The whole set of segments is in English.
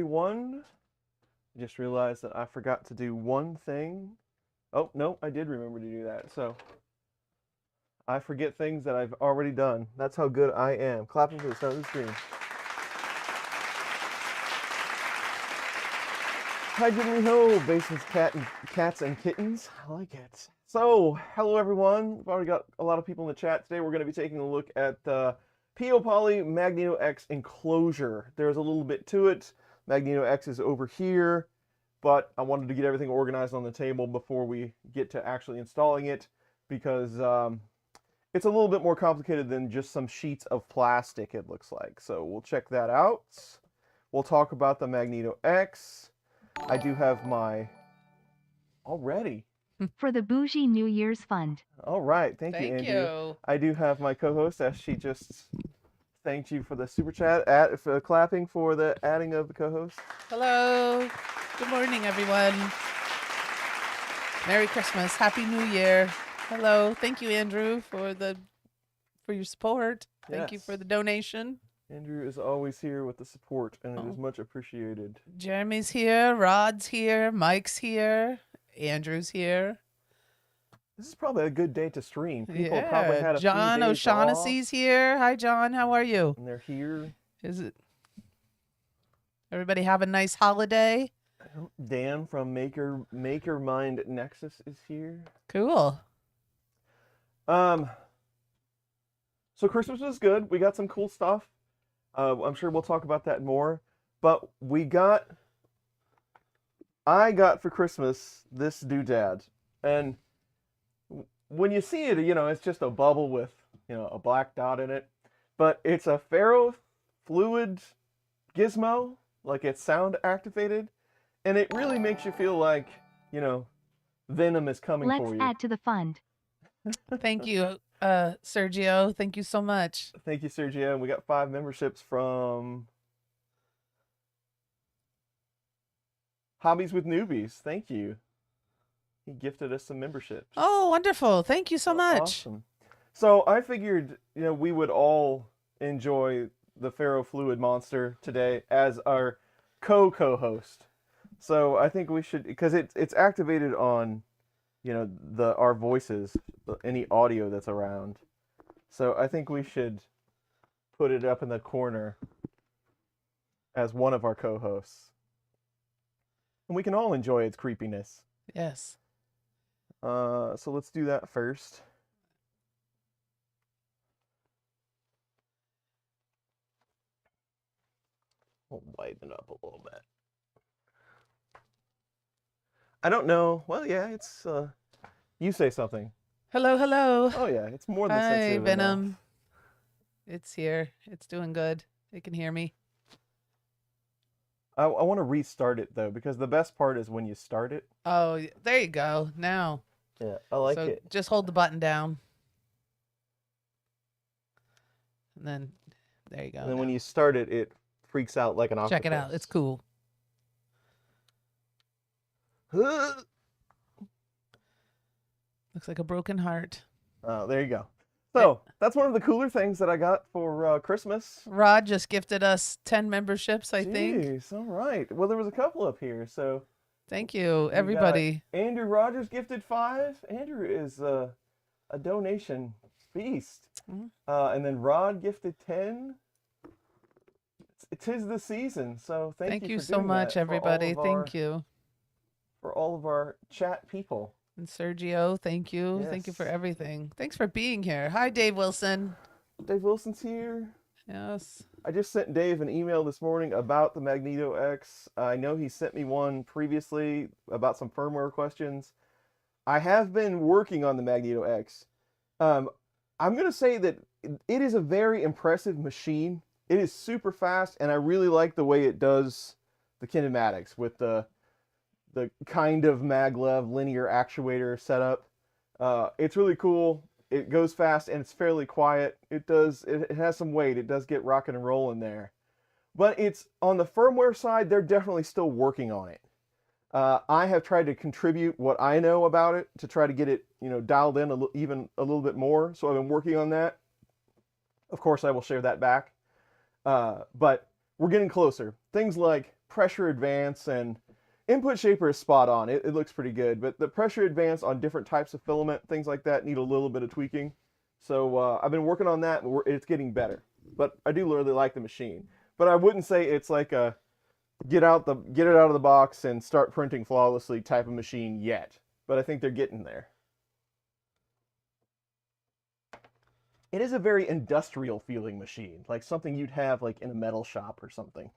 everyone. I just realized that I forgot to do one thing. Oh, no, I did remember to do that. So I forget things that I've already done. That's how good I am. Clapping for the start of the screen. Hi, Jiggly Ho, Basement's cats and kittens. I like it. So, hello everyone. We've already got a lot of people in the chat today. We're going to be taking a look at the Peopoly Magneto X Enclosure. There's a little bit to it. Magneto X is over here, but I wanted to get everything organized on the table before we get to actually installing it, because it's a little bit more complicated than just some sheets of plastic, it looks like. So we'll check that out. We'll talk about the Magneto X. I do have my... Already. For the Bougie New Year's Fund. All right. Thank you, Andrew. You. I do have my co-host, as she just thanked you for the super chat, for clapping for the adding of the co-host. Hello. Good morning, everyone. Merry Christmas. Happy New Year. Hello. Thank you, Andrew, for your support. Thank you Yes. for the donation. Andrew is always here with the support, and it is much appreciated. Jeremy's here. Rod's here. Mike's here. Andrew's here. This is probably a good day to stream. People Yeah. probably had a John few days O'Shaughnessy's here. Hi, John. How are you? off, and they're here. Is it? Everybody have a nice holiday? Dan from Maker Mind Nexus is here. Cool. So Christmas was good. We got some cool stuff. I'm sure we'll talk about that more. But I got for Christmas this doodad. And when you see it, it's just a bubble with, a black dot in it. But it's a Ferrofluid gizmo, like it's sound activated. And it really makes you feel like, Venom is coming for you. Let's add to the fund. Thank you, Sergio. Thank you so much. Thank you, Sergio. And we got 5 memberships from Hobbies with Newbies. Thank you. He gifted us some memberships. Oh, wonderful. Thank you so much. Awesome. So I figured, we would all enjoy the Ferrofluid monster today as our co-host. So I think we should, because it's activated on, our voices, any audio that's around. So I think we should put it up in the corner as one of our co-hosts. And we can all enjoy its creepiness. Yes. So let's do that first. We'll lighten up a little bit. I don't know. Well, yeah, it's, you say something. Hello, hello. Oh, yeah, it's more than Hi, sensitive Venom. enough. It's here. It's doing good. It can hear me. I want to restart it, though, because the best part is when you start it. Oh, there you go. Now. Yeah, I like So it. just hold the button down. And then there you go. And then when you start it, it freaks out like an octopus. Check it out. It's cool. Looks like a broken heart. Oh, there you go. So that's one of the cooler things that I got for Christmas. Rod just gifted us 10 memberships, I think. Jeez, all right. Well, there was a couple up here, so. Thank you, everybody. Andrew Rogers gifted 5. Andrew is a donation beast. And then Rod gifted 10. It is the season, so thank you for so doing much, that everybody. for Thank you. For all of our chat people. And Sergio, thank you. Thank you for Yes. everything. Thanks for being here. Hi, Dave Wilson. Dave Wilson's here. Yes. I just sent Dave an email this morning about the Magneto X. I know he sent me one previously about some firmware questions. I have been working on the Magneto X. I'm going to say that it is a very impressive machine. It is super fast, and I really like the way it does the kinematics with the kind of maglev linear actuator setup. It's really cool. It goes fast and it's fairly quiet. It has some weight. It does get rocking and rolling there. But it's on the firmware side, they're definitely still working on it. I have tried to contribute what I know about it to try to get it, dialed in even a little bit more. So I've been working on that. Of course, I will share that back. But we're getting closer. Things like pressure advance and input shaper is spot on. It looks pretty good, but the pressure advance on different types of filament, things like that, need a little bit of tweaking. So I've been working on that, and it's getting better. But I do really like the machine. But I wouldn't say it's like a get it out of the box and start printing flawlessly type of machine yet. But I think they're getting there. It is a very industrial feeling machine, like something you'd have like in a metal shop or something.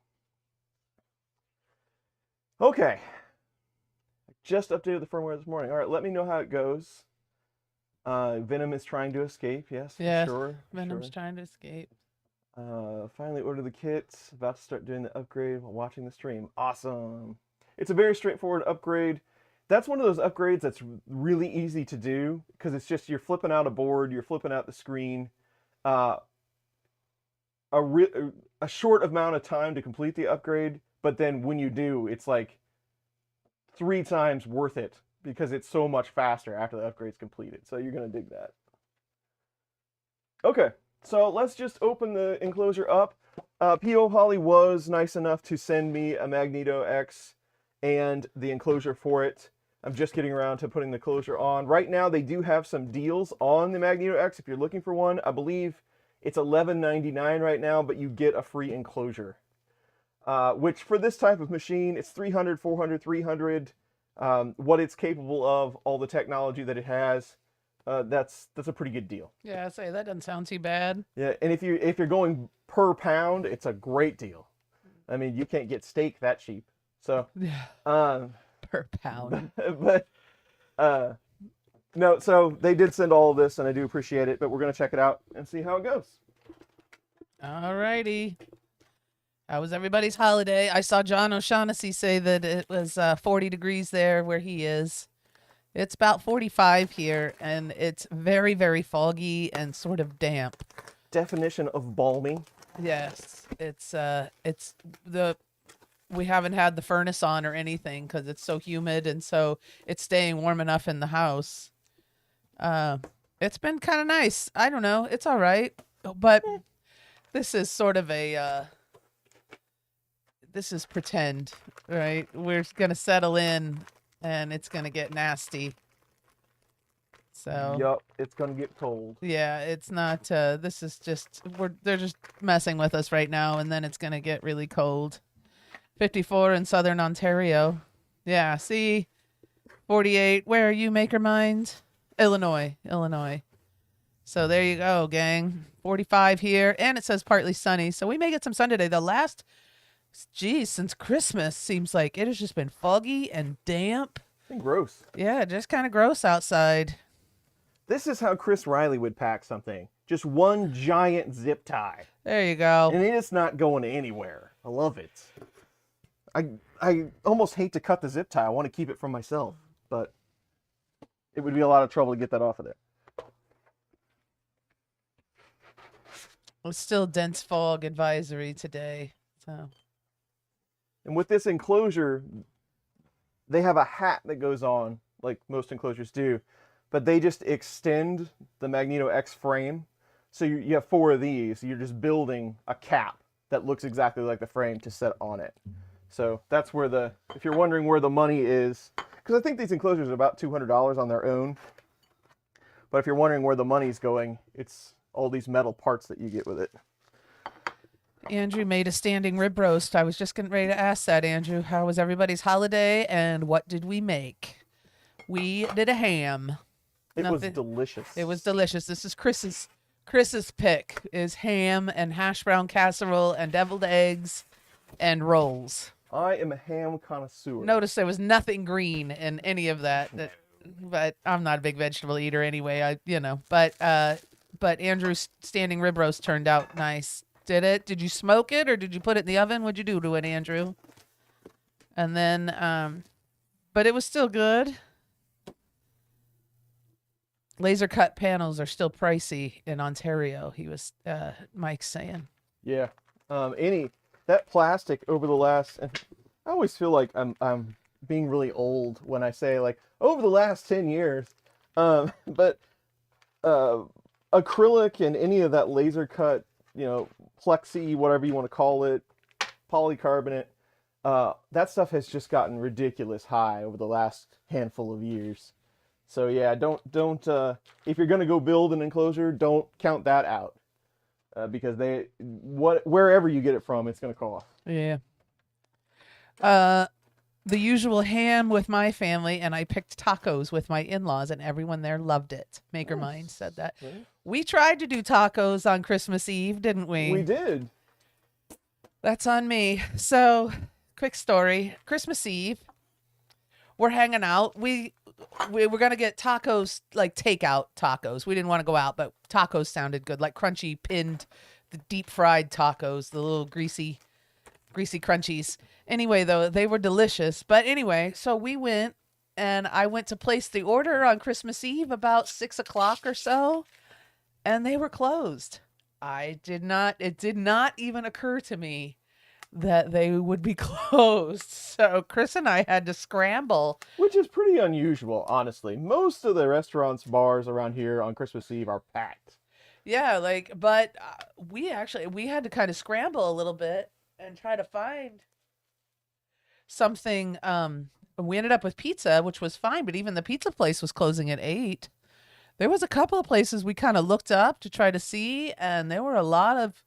Okay. I just updated the firmware this morning. All right, let me know how it goes. Venom is trying to escape, yes, Yeah, sure. Venom's trying to escape. Finally ordered the kits. About to start doing the upgrade while watching the stream. Awesome. It's a very straightforward upgrade. That's one of those upgrades that's really easy to do because it's just you're flipping out a board, you're flipping out the screen. A short amount of time to complete the upgrade, but then when you do, it's like 3 times worth it because it's so much faster after the upgrade's completed. So you're going to dig that. Okay, so let's just open the enclosure up. Peopoly was nice enough to send me a Magneto X and the enclosure for it. I'm just getting around to putting the closure on. Right now, they do have some deals on the Magneto X. If you're looking for one, I believe it's $11.99 right now, but you get a free enclosure. Which for this type of machine, it's 300, 400, 300. What it's capable of, all the technology that it has, that's a pretty good deal. Yeah, I say that doesn't sound too bad. Yeah, and if you're going per pound, it's a great deal. I mean, you can't get steak that cheap. So yeah, per pound. But no, so they did send all of this, and I do appreciate it. But we're gonna check it out and see how it goes. Alrighty. How was everybody's holiday? I saw John O'Shaughnessy say that it was 40 degrees there where he is. It's about 45 here, and it's very, very foggy and sort of damp. Definition of balmy. Yes, we haven't had the furnace on or anything because it's so humid, and so it's staying warm enough in the house. It's been kind of nice. I don't know. It's all right, but this is sort of a this is pretend, right? We're gonna settle in, and it's gonna get nasty. So Yup, it's gonna get cold. yeah, it's not. This is just they're just messing with us right now, and then it's gonna get really cold. 54 in southern Ontario. Yeah, see, 48. Where are you, Makermind? Illinois. So there you go, gang. 45 here, and it says partly sunny. So we may get some sun today. The last, since Christmas, seems like it has just been foggy and damp. And gross. Yeah, just kind of gross outside. This is how Chris Riley would pack something. Just one giant zip tie. There you go. And it's not going anywhere. I love it. I almost hate to cut the zip tie. I want to keep it for myself, but it would be a lot of trouble to get that off of there. It's still dense fog advisory today. So. And with this enclosure, they have a hat that goes on, like most enclosures do, but they just extend the Magneto X frame. So you have 4 of these. You're just building a cap that looks exactly like the frame to set on it. So that's where if you're wondering where the money is, because I think these enclosures are about $200 on their own. But if you're wondering where the money's going, it's all these metal parts that you get with it. Andrew made a standing rib roast. I was just getting ready to ask that, Andrew. How was everybody's holiday, and what did we make? We did a ham. It was delicious. It was delicious. This is Chris's pick is ham and hash brown casserole and deviled eggs and rolls. I am a ham connoisseur. Notice there was nothing green in any of that. But I'm not a big vegetable eater anyway. But Andrew's standing rib roast turned out nice. Did you smoke it or did you put it in the oven? What'd you do to it, Andrew? And then, but it was still good. Laser cut panels are still pricey in Ontario. He was, Mike saying. Yeah. That plastic over the last, and I always feel like I'm being really old when I say like over the last 10 years. But acrylic and any of that laser cut, plexi, whatever you want to call it, polycarbonate, that stuff has just gotten ridiculous high over the last handful of years. So yeah, don't if you're gonna go build an enclosure, don't count that out because wherever you get it from, it's gonna cost. Yeah. The usual ham with my family, and I picked tacos with my in-laws, and everyone there loved it. Maker Mind said that. Right. We tried to do tacos on Christmas Eve, didn't we? We did. That's on me. So, quick story. Christmas Eve, we're hanging out. We were going to get tacos, like takeout tacos. We didn't want to go out, but tacos sounded good, like crunchy pinned, the deep fried tacos, the little greasy crunchies. Anyway, though, they were delicious. But anyway, so we went, and I went to place the order on Christmas Eve about 6 o'clock or so, and they were closed. It did not even occur to me that they would be closed. So Chris and I had to scramble. Which is pretty unusual, honestly. Most of the restaurants, bars around here on Christmas Eve are packed. Yeah, but we had to kind of scramble a little bit and try to find something. We ended up with pizza, which was fine, but even the pizza place was closing at 8. There was a couple of places we kind of looked up to try to see, and there were a lot of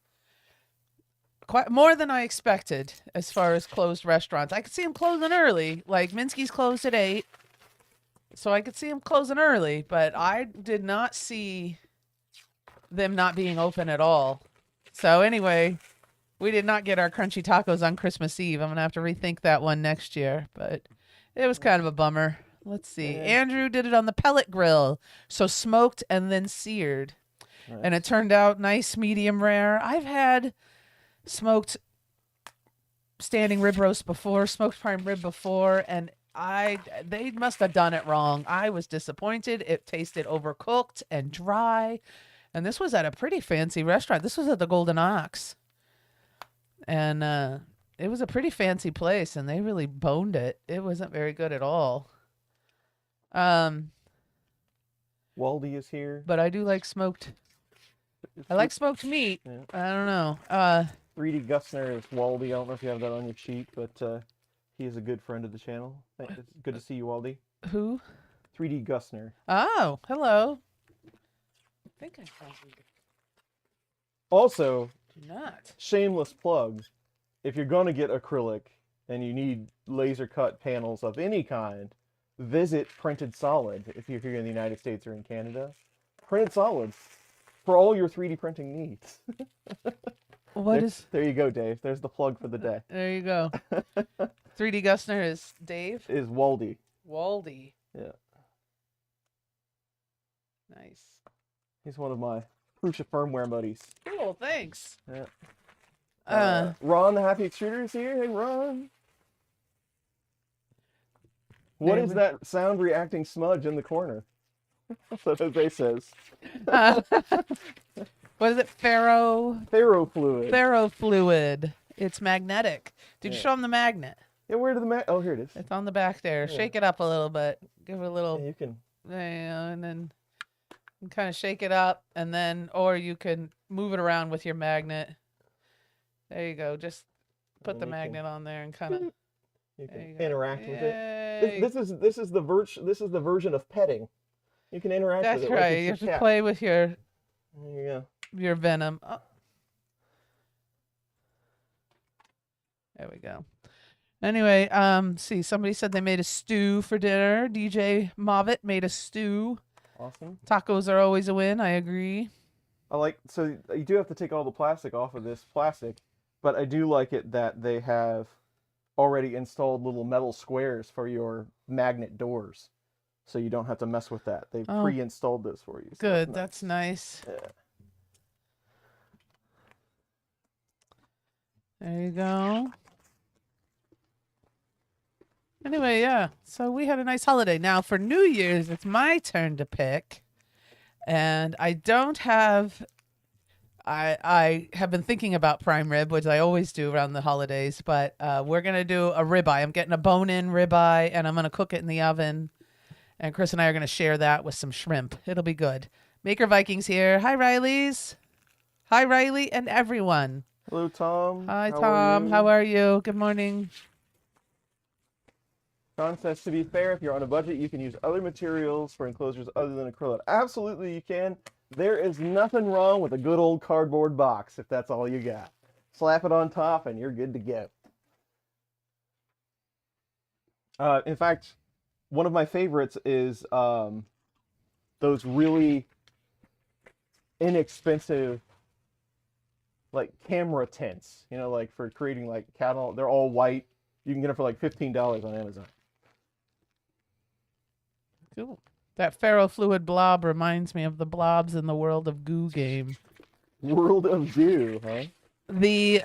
quite more than I expected as far as closed restaurants. I could see them closing early, like Minsky's closed at 8, so I could see them closing early, but I did not see them not being open at all. So anyway, we did not get our crunchy tacos on Christmas Eve. I'm going to have to rethink that one next year, but it was kind of a bummer. Let's see. Yeah. Andrew did it on the pellet grill, so smoked and then seared. Nice. And it turned out nice, medium rare. I've had smoked standing rib roast before, smoked prime rib before, and they must have done it wrong. I was disappointed. It tasted overcooked and dry. And this was at a pretty fancy restaurant. This was at the Golden Ox. And it was a pretty fancy place, and they really boned it. It wasn't very good at all. Waldy is here. But I do like smoked. I like smoked meat. Yeah. I don't know. 3D Gusner is Waldy. I don't know if you have that on your sheet, but he is a good friend of the channel. It's good to see you, Waldy. Who? 3D Gusner. Oh, hello. I think I probably Also, do not. shameless plug. If you're going to get acrylic and you need laser cut panels of any kind, visit Printed Solid if you're here in the United States or in Canada. Printed Solid for all your 3D printing needs. There you go, Dave. There's the plug for the day. There you go. 3D Gusner is Dave? Is Waldy. Waldy. Yeah. Nice. He's one of my Prusa firmware buddies. Cool, thanks. Yeah. Ron the Happy Extruder is here. Hey, Ron. What is that sound reacting smudge in the corner? So Jose says. What is it? Ferrofluid. Ferrofluid. It's magnetic. Did you Yeah. show him the magnet? Yeah, where did the oh, here it is. It's on the back there. Yeah. Shake it up a little bit. Give it a little, Yeah, you can. and then kind of shake it up, and then, or you can move it around with your magnet. There you go. Just put the magnet on there and kind of You can you go. interact with it. Yay. This is the version of petting. You can interact That's with it. right. Like You it's have a to cat. play with There you go. your venom. Oh. There we go. Anyway, see, somebody said they made a stew for dinner. DJ Movitt made a stew. Awesome. Tacos are always a win. I agree. So you do have to take all the plastic off of this plastic, but I do like it that they have already installed little metal squares for your magnet doors. So you don't have to mess with that. They've Oh. pre-installed those for you. So Good. That's nice. Yeah. There you go. Anyway, yeah. So we had a nice holiday. Now for New Year's, it's my turn to pick. And I don't have I have been thinking about prime rib, which I always do around the holidays, but we're going to do a ribeye. I'm getting a bone-in ribeye, and I'm going to cook it in the oven. And Chris and I are going to share that with some shrimp. It'll be good. Maker Vikings here. Hi, Riley's. Hi, Riley and everyone. Hello, Tom. Hi, How Tom. are you? How are you? Good morning. Sean says, to be fair, if you're on a budget, you can use other materials for enclosures other than acrylic. Absolutely, you can. There is nothing wrong with a good old cardboard box if that's all you got. Slap it on top and you're good to go. In fact, one of my favorites is those really inexpensive like camera tents, you know, like for creating like cattle. They're all white. You can get them for like $15 on Amazon. Cool. That Ferrofluid blob reminds me of the blobs in the World of Goo game. World of Goo, huh? The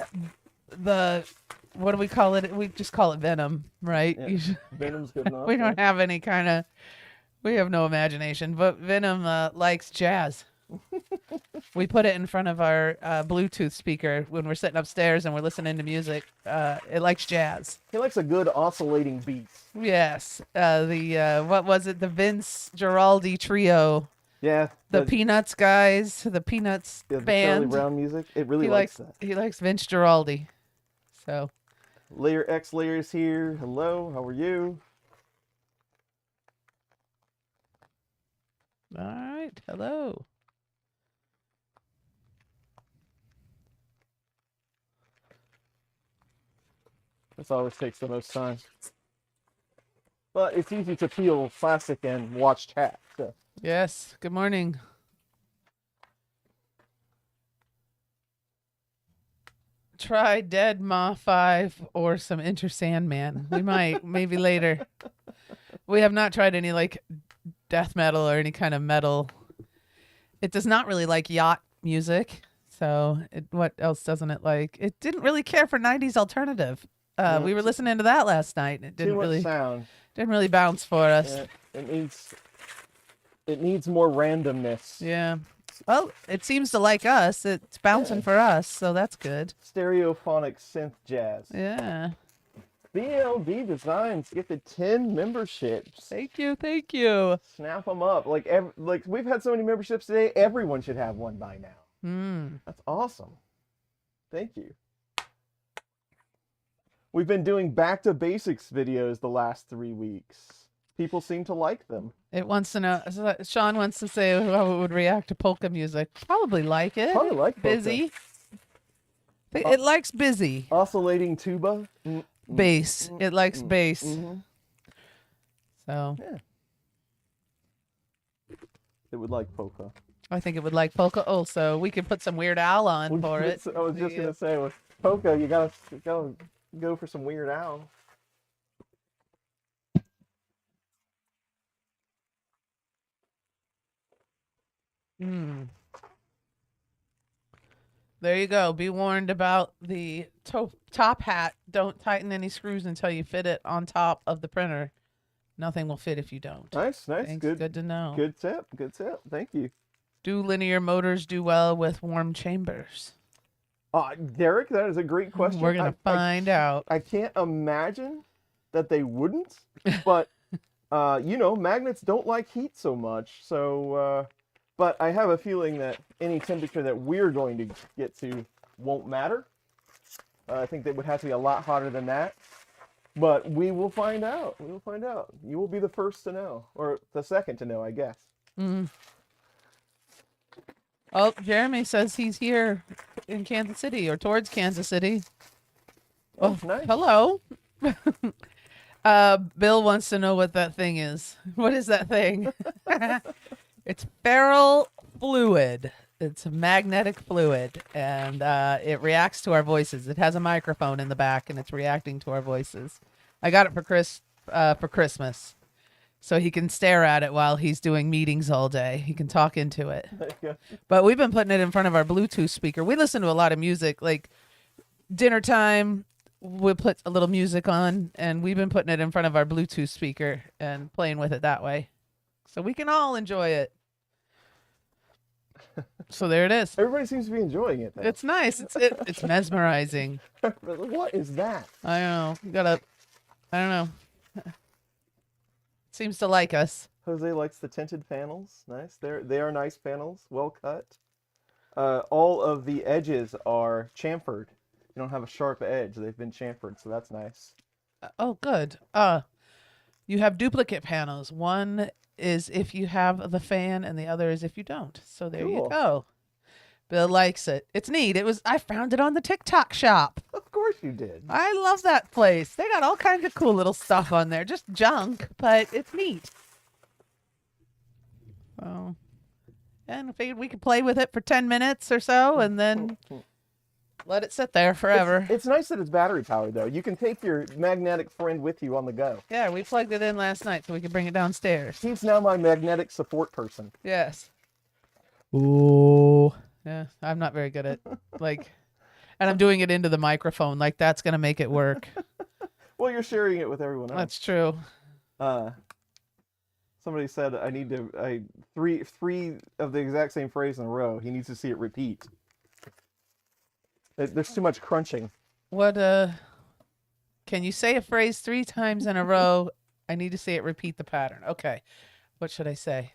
what do we call it? We just call it Venom, right? Yeah. Venom's good enough. We don't have any kind of. We have no imagination, but Venom likes jazz. We put it in front of our Bluetooth speaker when we're sitting upstairs and we're listening to music. It likes jazz. He likes a good oscillating beat. Yes. What was it? The Vince Giraldi trio. Yeah. The Peanuts guys. The Peanuts the band. Charlie Brown music. It really He likes that. He likes Vince Giraldi. So. Layer X Layers here. Hello. How are you? All right. Hello. This always takes the most time. But it's easy to peel plastic and watch chat. So. Yes. Good morning. Try Dead Ma 5 or some Enter Sandman. We might, maybe later. We have not tried any like death metal or any kind of metal. It does not really like yacht music. So what else doesn't it like? It didn't really care for 90s alternative. We were listening to that last night. It didn't really sound. Didn't really bounce for us. Yeah, it needs more randomness. Yeah. Well, it seems to like us. It's bouncing for us, so that's good. Stereophonic synth jazz. Yeah. BLD Designs gifted 10 memberships. Thank you, thank you. Snap them up. Like we've had so many memberships today, everyone should have one by now. That's awesome. Thank you. We've been doing back to basics videos the last 3 weeks. People seem to like them. It wants to know. Sean wants to say how it would react to polka music. Probably like it. Probably like polka. Busy. It likes busy. Oscillating tuba. Bass. It likes bass. So. Yeah. It would like polka. I think it would like polka also. We could put some Weird Al on for it. I was just gonna say with polka, you gotta go for some Weird Al. There you go. Be warned about the top hat. Don't tighten any screws until you fit it on top of the printer. Nothing will fit if you don't. Nice. Thanks, good to know. Good tip. Thank you. Do linear motors do well with warm chambers? Derek, that is a great question. We're going to find out. I can't imagine that they wouldn't, but, magnets don't like heat so much. So, but I have a feeling that any temperature that we're going to get to won't matter. I think that would have to be a lot hotter than that. But we will find out. You will be the first to know, or the second to know, I guess. Oh, Jeremy says he's here in Kansas City or towards Kansas City. Oh, nice. Hello. Bill wants to know what that thing is. What is that thing? It's Ferrofluid. It's a magnetic fluid, and it reacts to our voices. It has a microphone in the back, and it's reacting to our voices. I got it for Christmas, so he can stare at it while he's doing meetings all day. He can talk into it. But we've been putting it in front of our Bluetooth speaker. We listen to a lot of music, like dinner time. We'll put a little music on, and we've been putting it in front of our Bluetooth speaker and playing with it that way, so we can all enjoy it. So there it is. Everybody seems to be enjoying it, though. It's nice. It's mesmerizing. What is that? I don't know. I don't know. Seems to like us. Jose likes the tinted panels. Nice. They are nice panels. Well cut. All of the edges are chamfered. You don't have a sharp edge. They've been chamfered, so that's nice. Oh, good. You have duplicate panels. One is if you have the fan and the other is if you don't. So there you Cool. go. Bill likes it. It's neat. I found it on the TikTok shop. Of course you did. I love that place. They got all kinds of cool little stuff on there. Just junk, but it's neat. Oh. And I figured we could play with it for 10 minutes or so and then let it sit there forever. It's nice that it's battery powered, though. You can take your magnetic friend with you on the go. Yeah, we plugged it in last night so we could bring it downstairs. He's now my magnetic support person. Yes. Ooh. Yeah, I'm not very good at, and I'm doing it into the microphone. Like, that's going to make it work. Well, you're sharing it with everyone else. That's true. Somebody said I need to, three of the exact same phrase in a row. He needs to see it repeat. There's too much crunching. What, can you say a phrase 3 times in a row? I need to see it repeat the pattern. Okay. What should I say?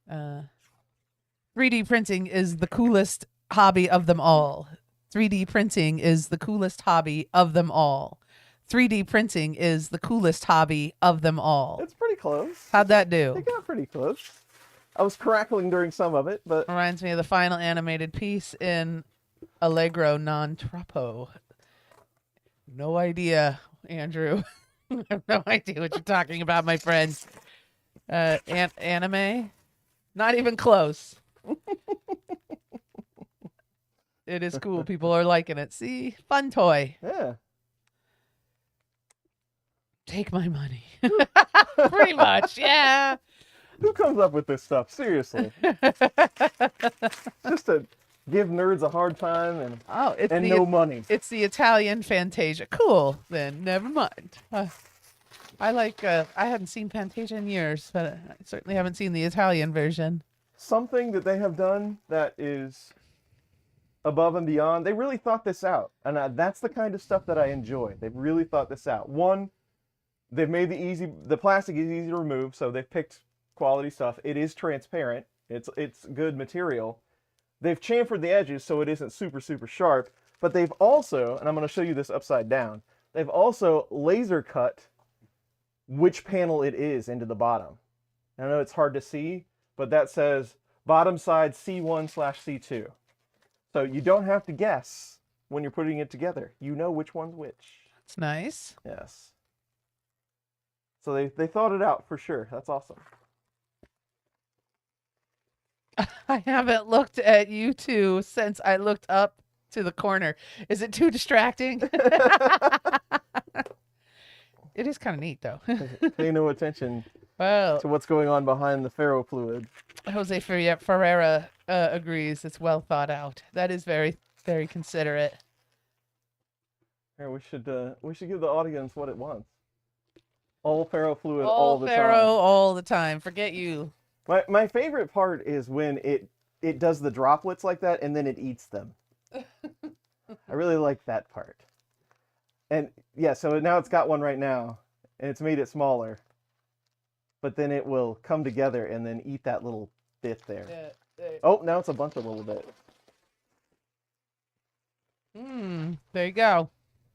3D printing is the coolest hobby of them all. 3D printing is the coolest hobby of them all. 3D printing is the coolest hobby of them all. It's pretty close. How'd that They do? got pretty close. I was crackling during some of it, but Reminds me of the final animated piece in Allegro non troppo. No idea, Andrew. I have no idea what you're talking about, my friend. Anime? Not even close. It is cool. People are liking it. See? Fun toy. yeah. Take my money. Pretty much, yeah. Who comes up with this stuff? Seriously. Just to give nerds a hard time and It's no money. It's the Italian Fantasia. Cool. Then never mind. I like. I hadn't seen Fantasia in years, but I certainly haven't seen the Italian version. Something that they have done that is above and beyond. They really thought this out, and that's the kind of stuff that I enjoy. They've really thought this out. One, they've made the plastic is easy to remove, so they've picked quality stuff. It is transparent. It's good material. They've chamfered the edges so it isn't super, super sharp, but they've also, and I'm going to show you this upside down, they've also laser cut which panel it is into the bottom. I know it's hard to see, but that says bottom side C1/C2. So you don't have to guess when you're putting it together. You know which one's which. It's nice. Yes. So they thought it out for sure. That's awesome. I haven't looked at you two since I looked up to the corner. Is it too distracting? It is kind of neat, though. Pay no attention Well, to what's going on behind the Ferrofluid. Jose Ferreira agrees. It's well thought out. That is very, very considerate. Here, we should give the audience what it wants. All Ferrofluid all All the Ferro time. all the time. Forget you. My favorite part is when it does the droplets like that and then it eats them. I really like that part. And yeah, so now it's got one right now, and it's made it smaller. But then it will come together and then eat that little bit there. Oh, now it's a bunch of little bits. There you go.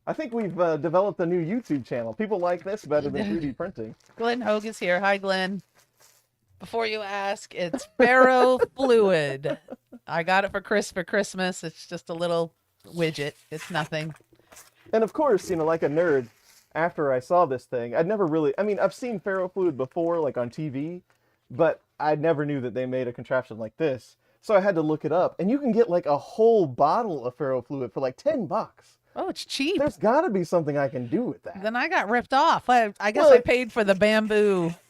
I think we've developed a new YouTube channel. People like this better than 3D printing. Glenn Hogue is here. Hi, Glenn. Before you ask, it's Ferrofluid. I got it for Chris for Christmas. It's just a little widget. It's nothing. And of course, like a nerd, after I saw this thing, I've seen Ferrofluid before, like on TV, but I never knew that they made a contraption like this. So I had to look it up, and you can get like a whole bottle of Ferrofluid for like $10. Oh, it's cheap. There's got to be something I can do with that. Then I got ripped off. I guess Well, I paid for the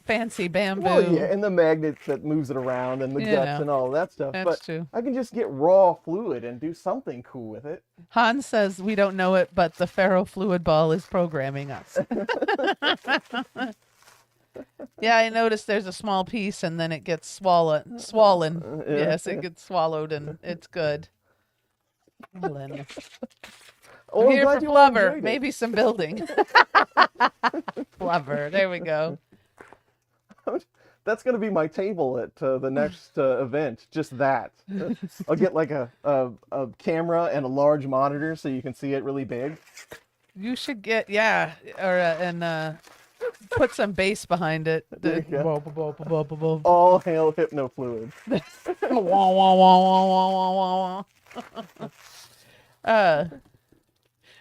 fancy bamboo. Well, yeah, and the magnet that moves it around and the You guts know, and all of that stuff. that's But true. I can just get raw fluid and do something cool with it. Hans says we don't know it, but the Ferrofluid ball is programming us. Yeah, I noticed there's a small piece and then it gets swollen. Yeah. Yes, it gets swallowed and it's good. Ellen. Oh, I'm I'm here glad for you all flubber, enjoyed it. maybe some building. Flubber, there we go. That's going to be my table at the next event. Just that. I'll get like a camera and a large monitor so you can see it really big. You should get and put some bass behind it. There you go. Wah, wah, wah, wah, wah, wah. All hail Hypnofluid. Wah, wah, wah, wah, wah, wah, wah.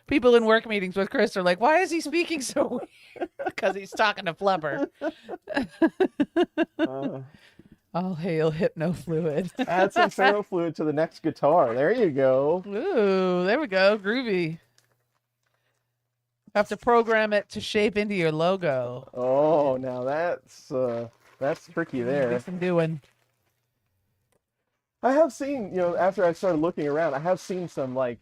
People in work meetings with Chris are like, "Why is he speaking so weird?" Because he's talking to Flubber. All hail Hypnofluid. Add some Ferrofluid to the next guitar. There you go. Ooh, there we go. Groovy. Have to program it to shape into your logo. Oh, now that's tricky there. What I'm doing. I have seen, after I started looking around, I have seen some like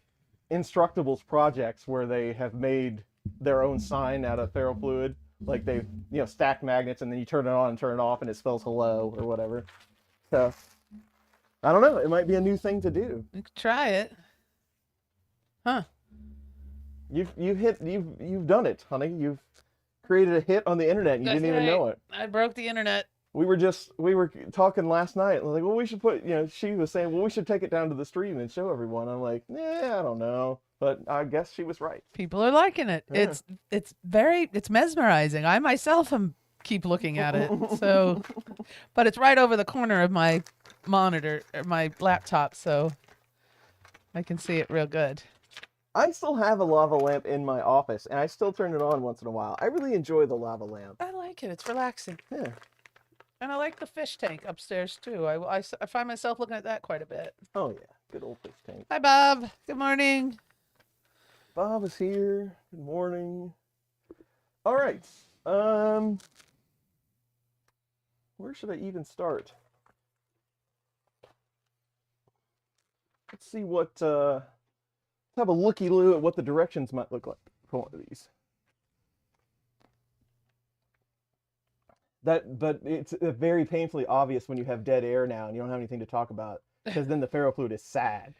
Instructables projects where they have made their own sign out of Ferrofluid. Like they've, stacked magnets and then you turn it on and turn it off and it spells hello or whatever. So I don't know. It might be a new thing to do. You could try it. Huh. You've done it, honey. You've created a hit on the internet and you That's didn't even know right. it. I broke the internet. We were talking last night. And like, well, we should put, she was saying, well, we should take it down to the stream and show everyone. I'm like, I don't know, but I guess she was right. People are liking it. Yeah. It's mesmerizing. I myself keep looking at it. So, but it's right over the corner of my monitor, or my laptop, so I can see it real good. I still have a lava lamp in my office, and I still turn it on once in a while. I really enjoy the lava lamp. I like it. It's relaxing. Yeah. And I like the fish tank upstairs too. I find myself looking at that quite a bit. Oh yeah, good old fish tank. Hi, Bob. Good morning. Bob is here. Good morning. All right. Where should I even start? Let's see what. Let's have a looky-loo at what the directions might look like for one of these. But it's very painfully obvious when you have dead air now and you don't have anything to talk about, because then the Ferrofluid is sad.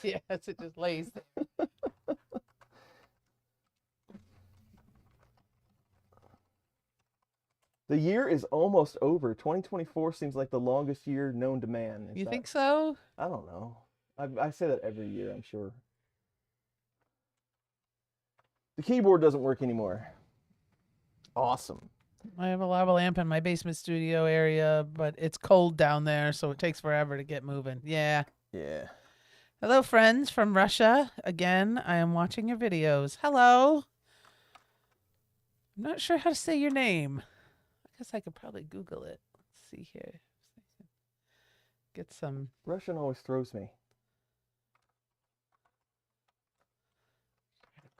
Yes, it just lays there. The year is almost over. 2024 seems like the longest year known to man. You think so? I don't know. I say that every year, I'm sure. The keyboard doesn't work anymore. Awesome. I have a lava lamp in my basement studio area, but it's cold down there, so it takes forever to get moving. Yeah. Yeah. Hello, friends from Russia. Again, I am watching your videos. Hello. I'm not sure how to say your name. I guess I could probably Google it. Let's see here. Get some. Russian always throws me.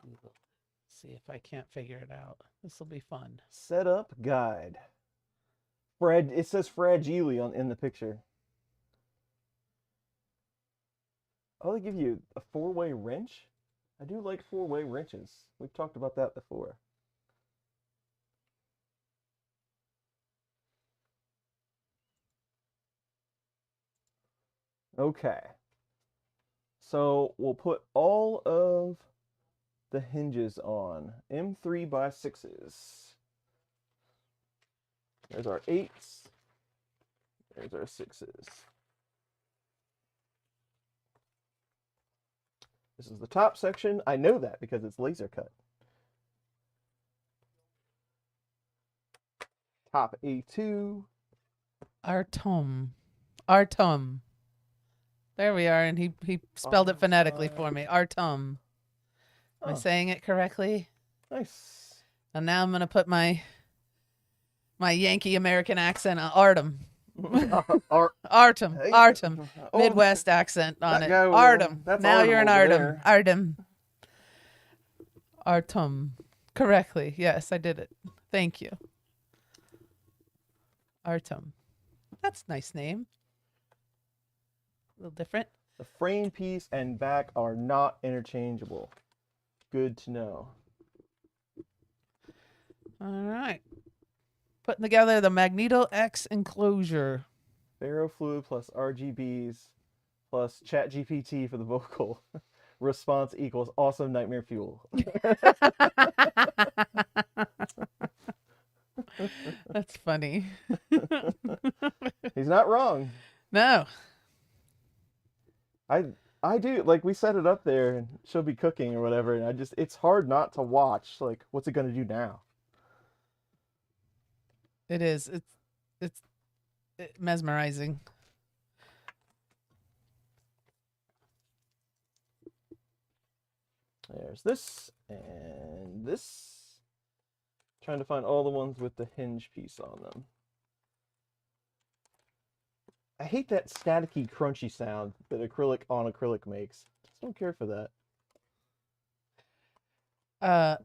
Google. See if I can't figure it out. This will be fun. Setup guide. Fred. It says fragile in the picture. Oh, they give you a 4-way wrench? I do like 4-way wrenches. We've talked about that before. Okay. So we'll put all of the hinges on. M3 by 6s. There's our 8s. There's our 6s. This is the top section. I know that because it's laser cut. Top A2. Artem. There we are, and he spelled it phonetically for me. Artem. Am I saying it correctly? Nice. And now I'm gonna put my Yankee American accent on Artem. Artem. Oh, Midwest accent on that it. guy over Artem. there. That's Now you're an Artem Artem. over Artem. Artem. Correctly. Yes, I did it. Thank you. Artem. That's a nice name. A little different. The frame piece and back are not interchangeable. Good to know. All right. Putting together the Magneto X enclosure. Ferrofluid plus RGBs plus ChatGPT for the vocal. Response equals awesome nightmare fuel. That's funny. He's not wrong. No. I do. Like, we set it up there, and she'll be cooking or whatever, and it's hard not to watch. Like, what's it gonna do now? It is. It's mesmerizing. There's this and this. Trying to find all the ones with the hinge piece on them. I hate that staticky, crunchy sound that acrylic on acrylic makes. Just don't care for that.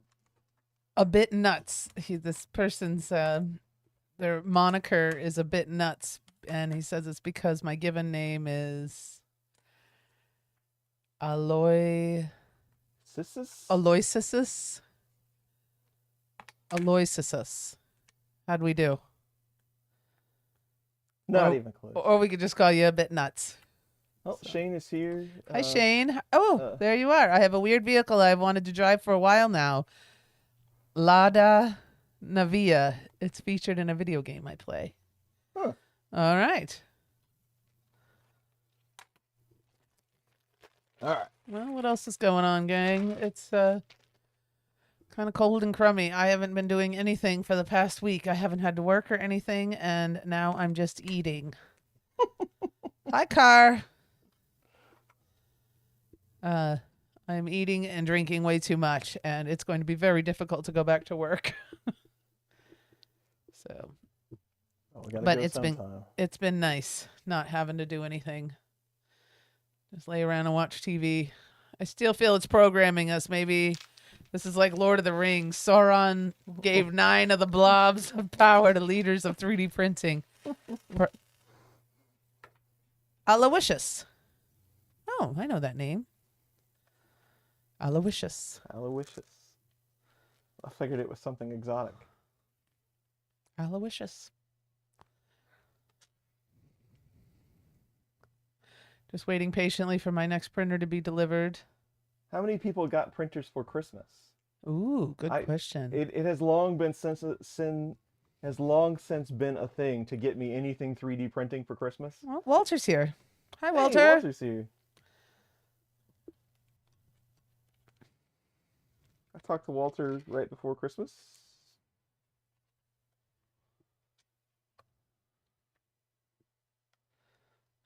A bit nuts. This person's their moniker is a bit nuts, and he says it's because my given name is Aloysius. How'd we do? Not even close. Or we could just call you a bit nuts. Oh, so. Shane is here. Hi, Shane. Oh, there you are. I have a weird vehicle I've wanted to drive for a while now. Lada Navia. It's featured in a video game I play. Huh. All right. All right. Well, what else is going on, gang? It's kind of cold and crummy. I haven't been doing anything for the past week. I haven't had to work or anything, and now I'm just eating. Hi, Car. I'm eating and drinking way too much, and it's going to be very difficult to go back to work. So, but it's been nice not having to do anything. Just lay around and watch TV. I still feel it's programming us. Maybe this is like Lord of the Rings. Sauron gave 9 of the blobs of power to leaders of 3D printing. Aloysius. Oh, I know that name. Aloysius. Aloysius. I figured it was something exotic. Aloysius. Just waiting patiently for my next printer to be delivered. How many people got printers for Christmas? Ooh, good question. It has long been since been a thing to get me anything 3D printing for Christmas. Well, Walter's here. Hi, Walter. Hey, Walter's here. I talked to Walter right before Christmas.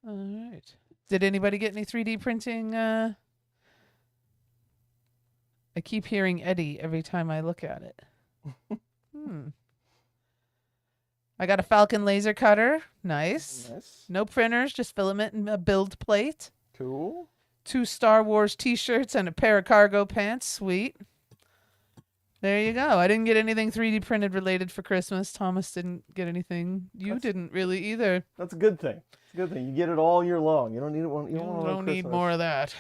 All right. Did anybody get any 3D printing? I keep hearing Eddie every time I look at it. I got a Falcon laser cutter. Nice. No printers, just filament and a build plate. Cool. 2 Star Wars t-shirts and a pair of cargo pants. Sweet. There you go. I didn't get anything 3D printed related for Christmas. Thomas didn't get anything. You didn't really either. That's a good thing. It's a good thing. You get it all year long. You don't need it one. You don't need more of that.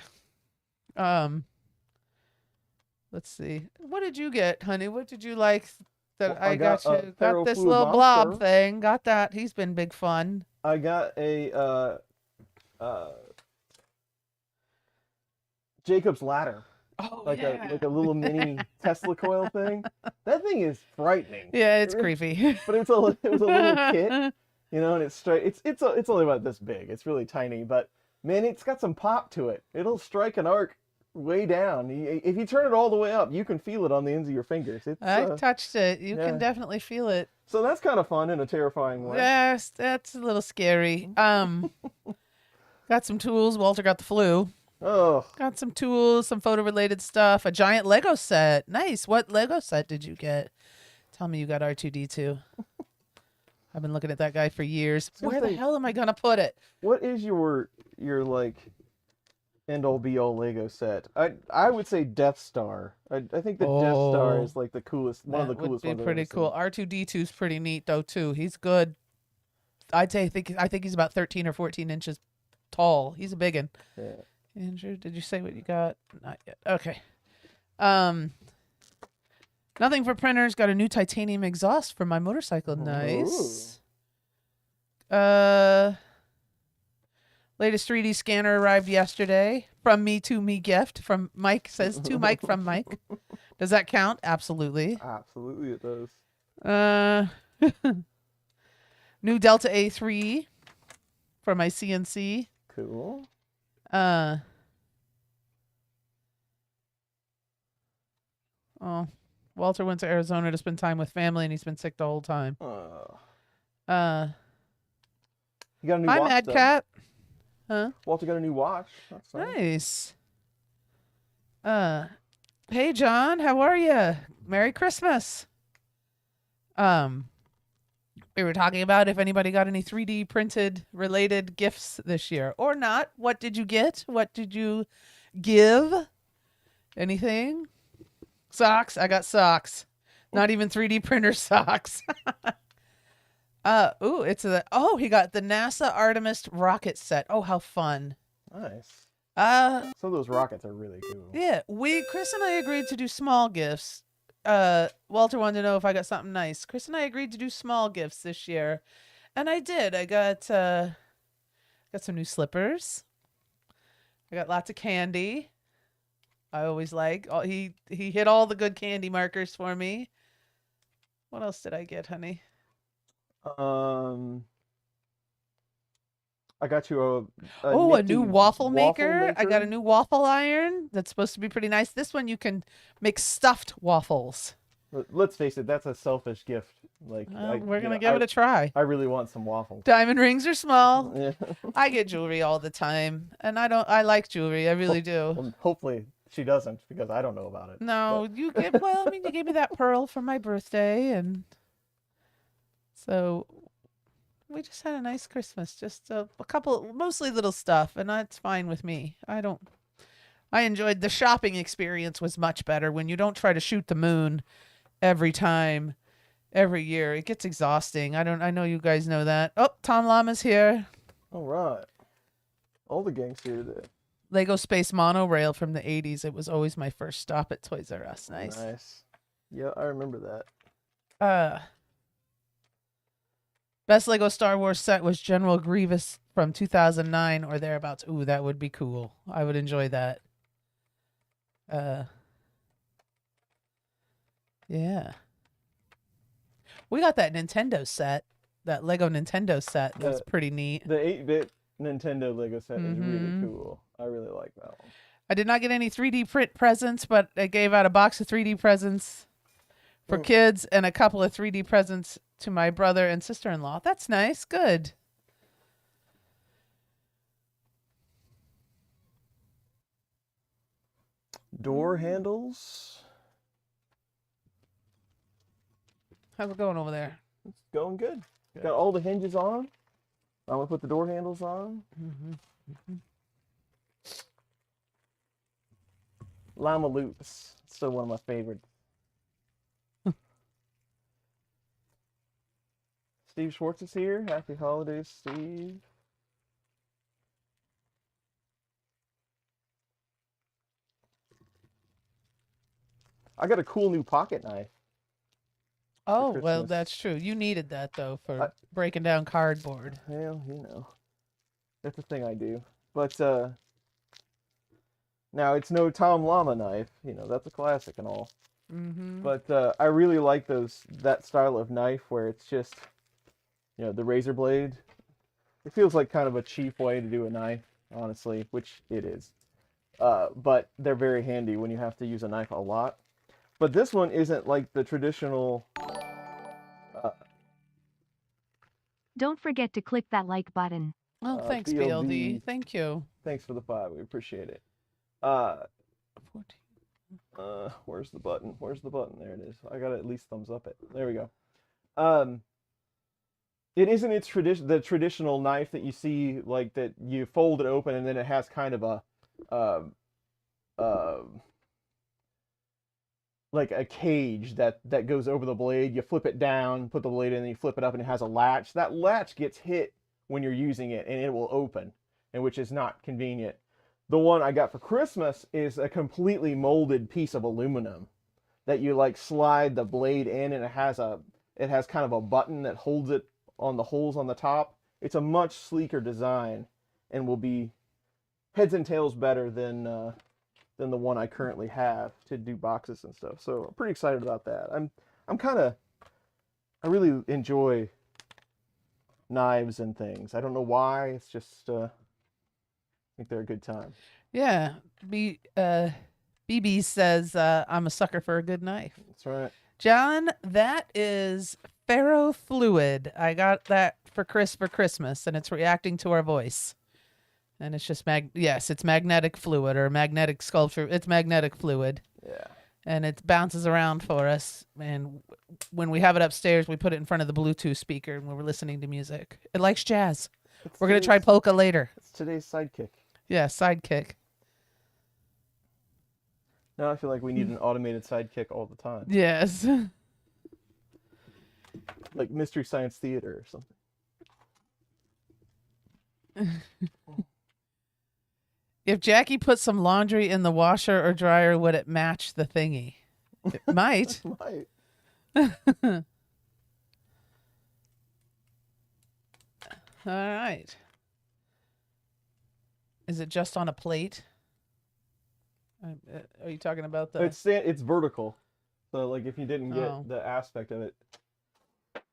Let's see. What did you get, honey? What did you like that I got you? Got this little blob thing. Got that. He's been big fun. I got a Jacob's ladder. Oh, like a little mini Tesla coil thing. That thing is frightening. Yeah, it's creepy. But it was a little kit, you know, and it's straight. It's only about this big. It's really tiny, but man, it's got some pop to it. It'll strike an arc way down. If you turn it all the way up, you can feel it on the ends of your fingers. I touched it. You can definitely feel it. So that's kind of fun in a terrifying way. Yes, that's a little scary. Got some tools. Walter got the flu. Oh. Got some tools, some photo-related stuff, a giant Lego set. Nice. What Lego set did you get? Tell me you got R2-D2. I've been looking at that guy for years. Where the hell am I going to put it? What is your like end-all be-all Lego set? I would say Death Star. I think the Death Star is like the coolest, one of the coolest ones. That would be pretty cool. R2-D2 is pretty neat though too. He's good. I think he's about 13 or 14 inches tall. He's a big one. Yeah. Andrew, did you say what you got? Not yet. Okay. Nothing for printers. Got a new titanium exhaust for my motorcycle. Nice. Latest 3D scanner arrived yesterday. From me to me gift. From Mike. Says to Mike from Mike. Does that count? Absolutely. Absolutely it does. New Delta A3 for my CNC. Cool. Oh, Walter went to Arizona to spend time with family, and he's been sick the whole time. Uh, You got a new Hi, watch, Mad though. Cat. Huh? Walter got a new watch. That's nice. Nice. Hey, John, how are you? Merry Christmas. We were talking about if anybody got any 3D printed related gifts this year or not. What did you get? What did you give? Anything? Socks. I got socks. Not even 3D printer socks. He got the NASA Artemis rocket set. Oh, how fun. Nice. Uh, Some of those rockets are really cool. yeah, Chris and I agreed to do small gifts. Walter wanted to know if I got something nice. Chris and I agreed to do small gifts this year, and I did. I got some new slippers. I got lots of candy. I always like. He hit all the good candy markers for me. What else did I get, honey? I got you a A nifty new waffle maker. I got a new waffle iron that's supposed to be pretty nice. This one you can make stuffed waffles. Let's face it, that's a selfish gift. Like We're gonna give it a try. I really want some waffles. Diamond rings are small. Yeah. I get jewelry all the time, and I like jewelry. I really do. Well, hopefully she doesn't, because I don't know about it. No, you gave me that pearl for my birthday, and so we just had a nice Christmas. Just a couple, mostly little stuff, and that's fine with me. I enjoyed the shopping experience was much better when you don't try to shoot the moon every time, every year. It gets exhausting. I know you guys know that. Oh, Tom Llama's here. All right. All the gang's here today. Lego Space Monorail from the 80s. It was always my first stop at Toys R Us. Nice. Nice. Yeah, I remember that. Best Lego Star Wars set was General Grievous from 2009 or thereabouts. Ooh, that would be cool. I would enjoy that. Yeah. We got that Nintendo set, that Lego Nintendo set. That's pretty neat. The 8-bit Nintendo Lego set is really cool. I really like that one. I did not get any 3D print presents, but I gave out a box of 3D presents for kids and a couple of 3D presents to my brother and sister-in-law. That's nice. Good. Door handles. How's it going over there? It's going good. Got all the hinges on. I'm gonna put the door handles on. Llama Loops. Still one of my favorites. Steve Schwartz is here. Happy holidays, Steve. I got a cool new pocket knife. Oh, well, Christmas. that's true. You needed that, though, for breaking down cardboard. Well, you know, that's the thing I do. But now it's no Tom Llama knife. You know, that's a classic and all. But I really like that style of knife where it's just, you know, the razor blade. It feels like kind of a cheap way to do a knife, honestly, which it is. But they're very handy when you have to use a knife a lot. But this one isn't like the traditional. Don't forget to click that like button. Oh, thanks, BLD. BLD. Thank you. Thanks for the 5. We appreciate it. 14. Where's the button? Where's the button? There it is. I gotta at least thumbs up it. There we go. It isn't the traditional knife that you see, like that you fold it open and then it has kind of a like a cage that goes over the blade. You flip it down, put the blade in, and you flip it up, and it has a latch. That latch gets hit when you're using it, and it will open, and which is not convenient. The one I got for Christmas is a completely molded piece of aluminum that you like slide the blade in, and it has kind of a button that holds it on the holes on the top. It's a much sleeker design, and will be heads and tails better than the one I currently have to do boxes and stuff. So I'm pretty excited about that. I really enjoy knives and things. I don't know why. It's just I think they're a good time. Yeah. BB says, I'm a sucker for a good knife. That's right. John, that is Ferrofluid. I got that for Chris for Christmas, and it's reacting to our voice. And it's just yes, it's magnetic fluid or magnetic sculpture. It's magnetic fluid. Yeah. And it bounces around for us. And when we have it upstairs, we put it in front of the Bluetooth speaker when we're listening to music. It likes jazz. We're going to try polka later. It's today's sidekick. Yeah, sidekick. Now I feel like we need an automated sidekick all the time. Yes. Like Mystery Science Theater or something. If Jackie put some laundry in the washer or dryer, would it match the thingy? It might. Might. All right. Is it just on a plate? Are you talking about the... It's vertical. So like if you didn't get Oh. the aspect of it.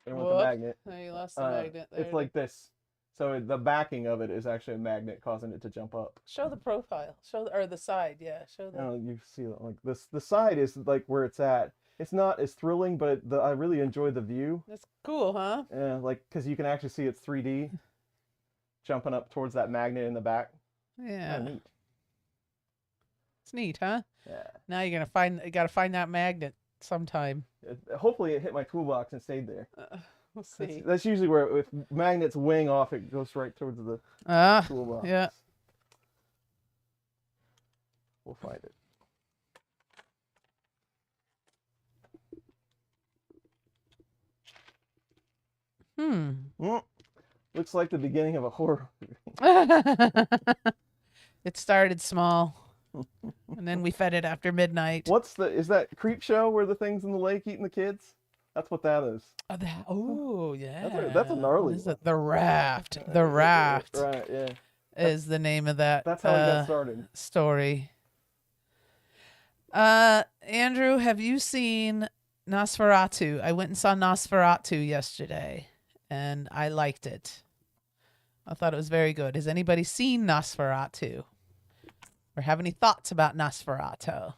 And with Whoop. the magnet. Oh, you lost the magnet. There It's like this. So the backing of it is actually a magnet causing it to jump up. Show the profile. Or the side. Yeah, show the... You see it like this. The side is like where it's at. It's not as thrilling, but I really enjoy the view. That's cool, huh? Yeah, like because you can actually see it's 3D, jumping up towards that magnet in the back. Yeah. Kinda neat. It's neat, huh? Yeah. Now you gotta find that magnet sometime. Hopefully it hit my toolbox and stayed there. We'll see. That's usually where if magnets wing off, it goes right towards the toolbox. Yeah. We'll find it. Looks like the beginning of a horror movie. It started small, and then we fed it after midnight. Is that Creep Show where the thing's in the lake eating the kids? That's what that is. Oh, yeah. That's a gnarly What is it? The Raft. The Raft Right, yeah. is the name of that That's how it got started. story. Andrew, have you seen Nosferatu? I went and saw Nosferatu yesterday, and I liked it. I thought it was very good. Has anybody seen Nosferatu? Or have any thoughts about Nosferatu?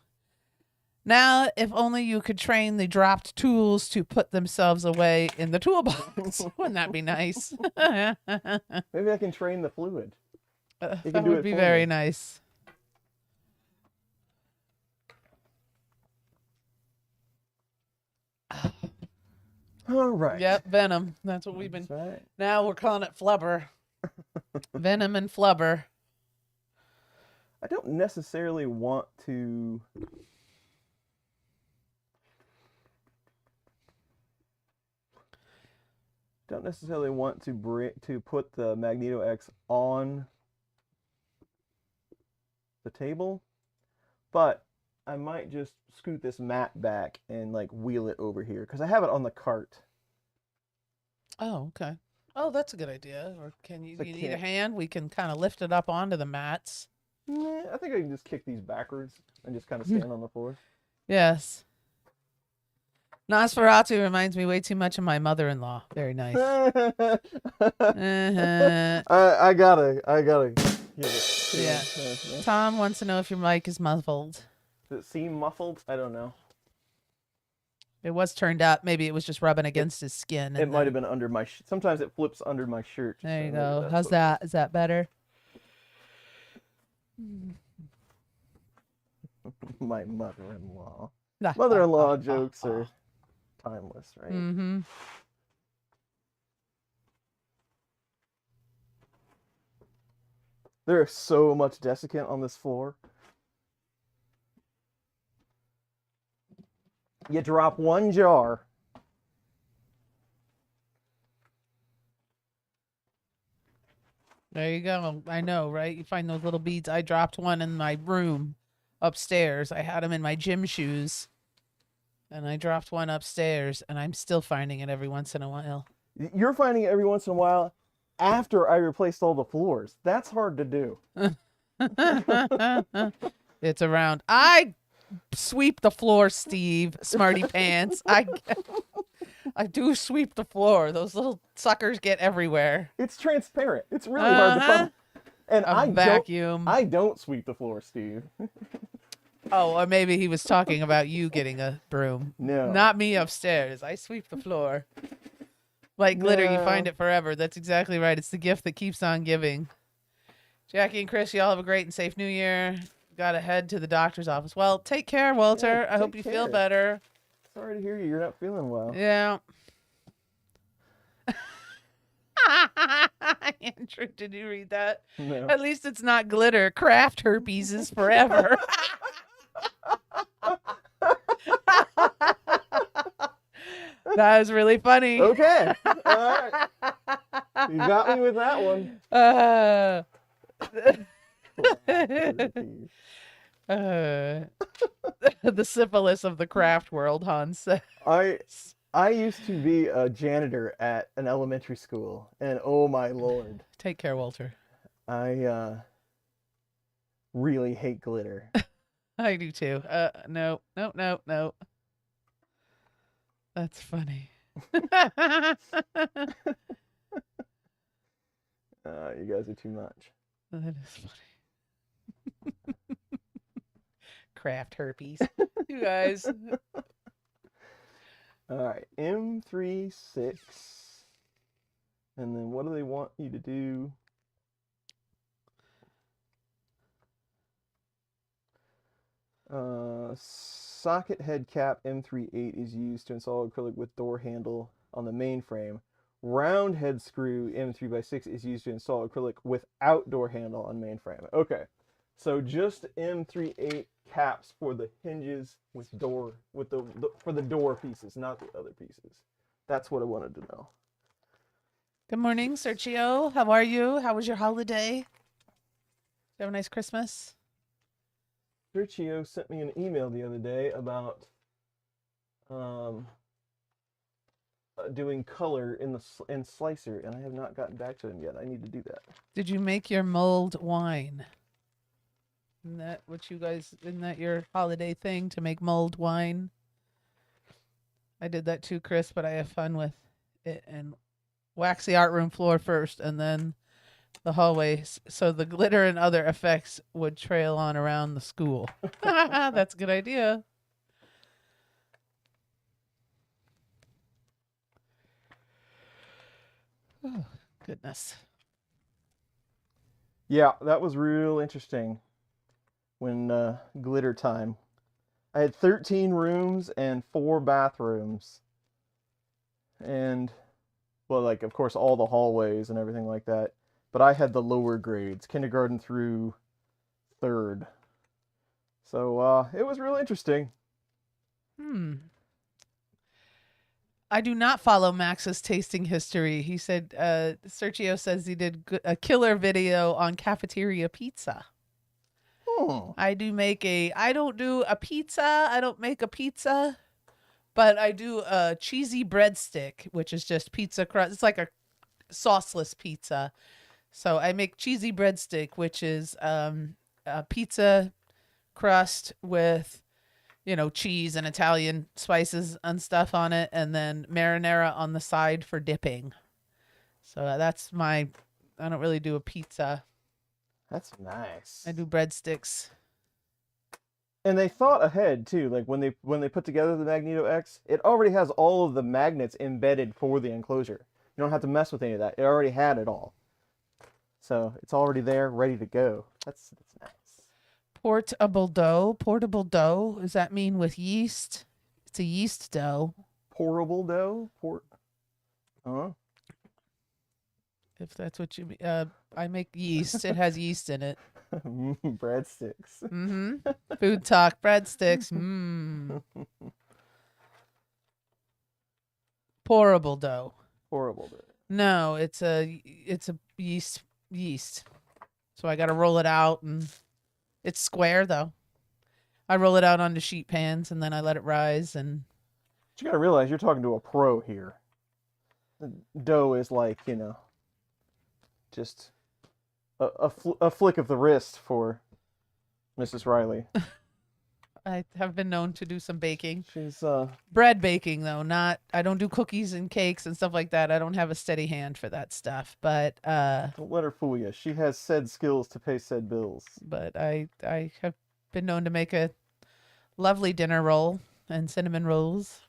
Now, if only you could train the dropped tools to put themselves away in the toolbox. Wouldn't that be nice? Maybe I can train the fluid. That would be very nice. All right. Yep, Venom. That's what we've been. That's right. Now we're calling it Flubber. Venom and Flubber. I don't necessarily want to... to put the Magneto X on the table, but I might just scoot this mat back and like wheel it over here because I have it on the cart. Oh, okay. Oh, that's a good idea. Or can you, So you need a can't- hand? We can kind of lift it up onto the mats. Nah, I think I can just kick these backwards and just kind of stand on the floor. Yes. Nosferatu reminds me way too much of my mother-in-law. Very nice. Uh-huh. I gotta give it. Yeah. Tom wants to know if your mic is muffled. Does it seem muffled? I don't know. It was turned up. Maybe it was just rubbing against his skin. It might have been under my. Sometimes it flips under my shirt. There so you maybe go. that's How's what- that? Is that better? My mother-in-law. Mother-in-law jokes are timeless, right? Mm-hmm. There is so much desiccant on this floor. You drop one jar. There you go. I know, right? You find those little beads. I dropped one in my room upstairs. I had them in my gym shoes. And I dropped one upstairs, and I'm still finding it every once in a while. You're finding it every once in a while after I replaced all the floors. That's hard to do. It's around. I sweep the floor, Steve. Smarty pants. I do sweep the floor. Those little suckers get everywhere. It's transparent. It's really hard to find. And A vacuum. I don't sweep the floor, Steve. Oh, or maybe he was talking about you getting a broom. No. Not me upstairs. I sweep the floor. Like glitter, you find No. it forever. That's exactly right. It's the gift that keeps on giving. Jackie and Chris, y'all have a great and safe New Year. Got to head to the doctor's office. Well, take care, Walter. Yeah, I hope take you feel care. better. Sorry to hear you're not feeling well. Yeah. Andrew, did you read that? No. At least it's not glitter. Craft herpes is forever. That was really funny. Okay. All right. You got me with that one. The syphilis of the craft world, Hans. I used to be a janitor at an elementary school, and oh my lord, Take care, Walter. I really hate glitter. I do too. No. That's funny. You guys are too much. That is funny. Craft herpes. You guys. All right, M36, and then what do they want you to do? Socket head cap M38 is used to install acrylic with door handle on the main frame. Round head screw M3x6 is used to install acrylic without door handle on main frame. Okay, so just M38 caps for the hinges with door, for the door pieces, not the other pieces. That's what I wanted to know. Good morning, Sergio. How are you? How was your holiday? Did you have a nice Christmas? Sergio sent me an email the other day about doing color in Slicer, and I have not gotten back to him yet. I need to do that. Did you make your mulled wine? Isn't that your holiday thing to make mulled wine? I did that too, Chris, but I have fun with it and wax the art room floor first and then the hallways so the glitter and other effects would trail on around the school. That's a good idea. Oh, goodness. Yeah, that was real interesting when glitter time. I had 13 rooms and 4 bathrooms. And, well, like, of course, all the hallways and everything like that. But I had the lower grades, kindergarten through 3rd. So, it was real interesting. I do not follow Max's tasting history. He said, Sergio says he did a killer video on cafeteria pizza. I don't do a pizza. I don't make a pizza, but I do a cheesy breadstick, which is just pizza crust. It's like a sauceless pizza. So I make cheesy breadstick, which is a pizza crust with, cheese and Italian spices and stuff on it, and then marinara on the side for dipping. So I don't really do a pizza. That's nice. I do breadsticks. And they thought ahead too. Like when they put together the Magneto X, it already has all of the magnets embedded for the enclosure. You don't have to mess with any of that. It already had it all. So it's already there, ready to go. That's nice. Portable dough. Portable dough. Does that mean with yeast? It's a yeast dough. Pourable dough? If that's what you mean. I make yeast. It has yeast in it. Breadsticks. Mm-hmm. Food talk. Breadsticks. Pourable dough. Pourable dough. No, it's a yeast. So I got to roll it out, and it's square though. I roll it out onto sheet pans, and then I let it rise. And but you got to realize you're talking to a pro here. The dough is like, just a flick of the wrist for Mrs. Riley. I have been known to do some baking. She's bread baking though, I don't do cookies and cakes and stuff like that. I don't have a steady hand for that stuff. But don't let her fool you. She has said skills to pay said bills. But I have been known to make a Lovely dinner roll and cinnamon rolls.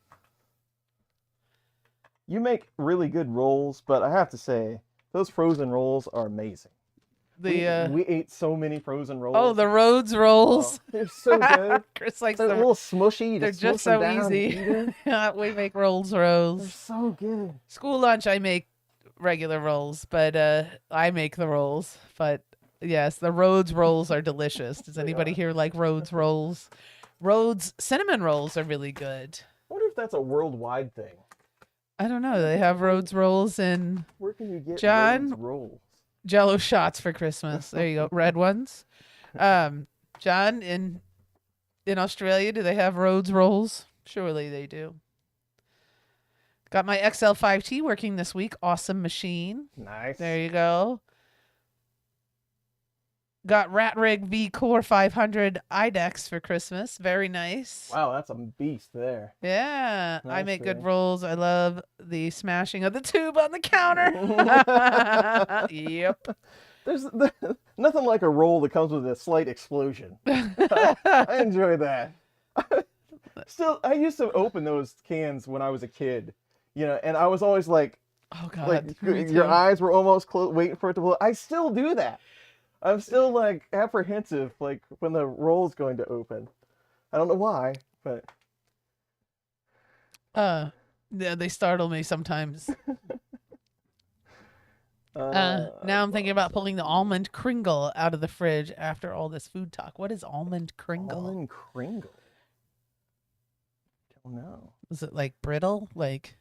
You make really good rolls, but I have to say, those frozen rolls are amazing. We ate so many frozen rolls. Oh, the Rhodes rolls. Oh, they're so good. Chris likes They're a them. little smushy. They're just so easy. We make rolls. They're so good. School lunch, I make regular rolls, but I make the rolls. But yes, the Rhodes rolls are delicious. Does anybody here like Rhodes rolls? Rhodes cinnamon rolls are really good. I wonder if that's a worldwide thing. I don't know. They have Rhodes rolls in Where can you get John? Rhodes rolls? Jello shots for Christmas. There you go. Red ones. John, in Australia, do they have Rhodes rolls? Surely they do. Got my XL5T working this week. Awesome machine. Nice. There you go. Got Rat Rig V Core 500 IDEX for Christmas. Very nice. Wow, that's a beast there. Yeah. I Nice make good there. rolls. I love the smashing of the tube on the counter. Yep. There's nothing like a roll that comes with a slight explosion. I enjoy that. Still, I used to open those cans when I was a kid, and I was always like, Oh, God. Me your too. eyes were almost closed, waiting for it to blow. I still do that. I'm still like apprehensive, like when the roll's going to open. I don't know why, but Yeah, they startle me sometimes. Now I'm thinking about pulling the almond kringle out of the fridge after all this food talk. What is almond kringle? almond kringle. Don't know. Is it like brittle? Like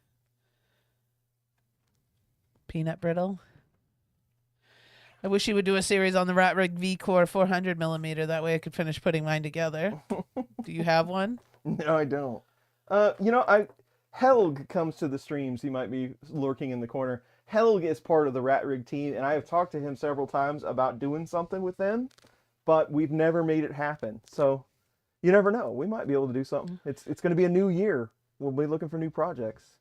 peanut brittle? I wish you would do a series on the Rat Rig V Core 400 millimeter. That way I could finish putting mine together. Do you have one? No, I don't. Helg comes to the streams. He might be lurking in the corner. Helg is part of the Rat Rig team, and I have talked to him several times about doing something with them, but we've never made it happen. So you never know. We might be able to do something. It's going to be a new year. We'll be looking for new projects.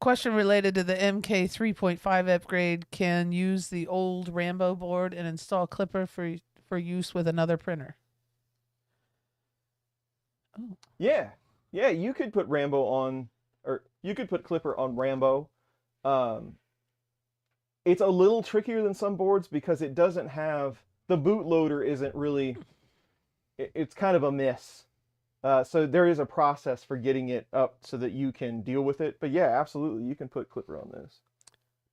Question related to the MK 3.5 upgrade. Can use the old Rambo board and install Clipper for use with another printer. Oh. Yeah, you could put Rambo on, or you could put Clipper on Rambo. It's a little trickier than some boards because it doesn't have, the bootloader isn't really, it's kind of a miss. So there is a process for getting it up so that you can deal with it. But yeah, absolutely, you can put Clipper on this.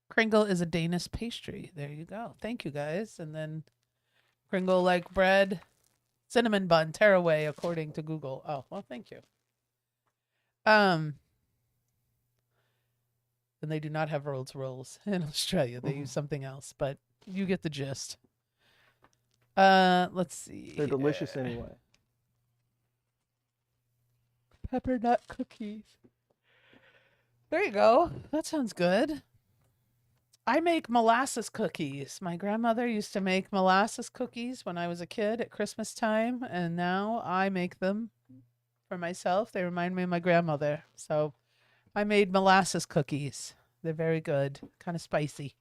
Kringle is a Danish pastry. There you go. Thank you, guys. And then Kringle like bread, cinnamon bun, tearaway, according to Google. Oh, well, thank you. And they do not have Rhodes rolls in Australia. They use something else, but you get the gist. Let's see. They're delicious anyway. Pepper nut cookies. There you go. That sounds good. I make molasses cookies. My grandmother used to make molasses cookies when I was a kid at Christmas time, and now I make them for myself. They remind me of my grandmother. So I made molasses cookies. They're very good, kind of spicy.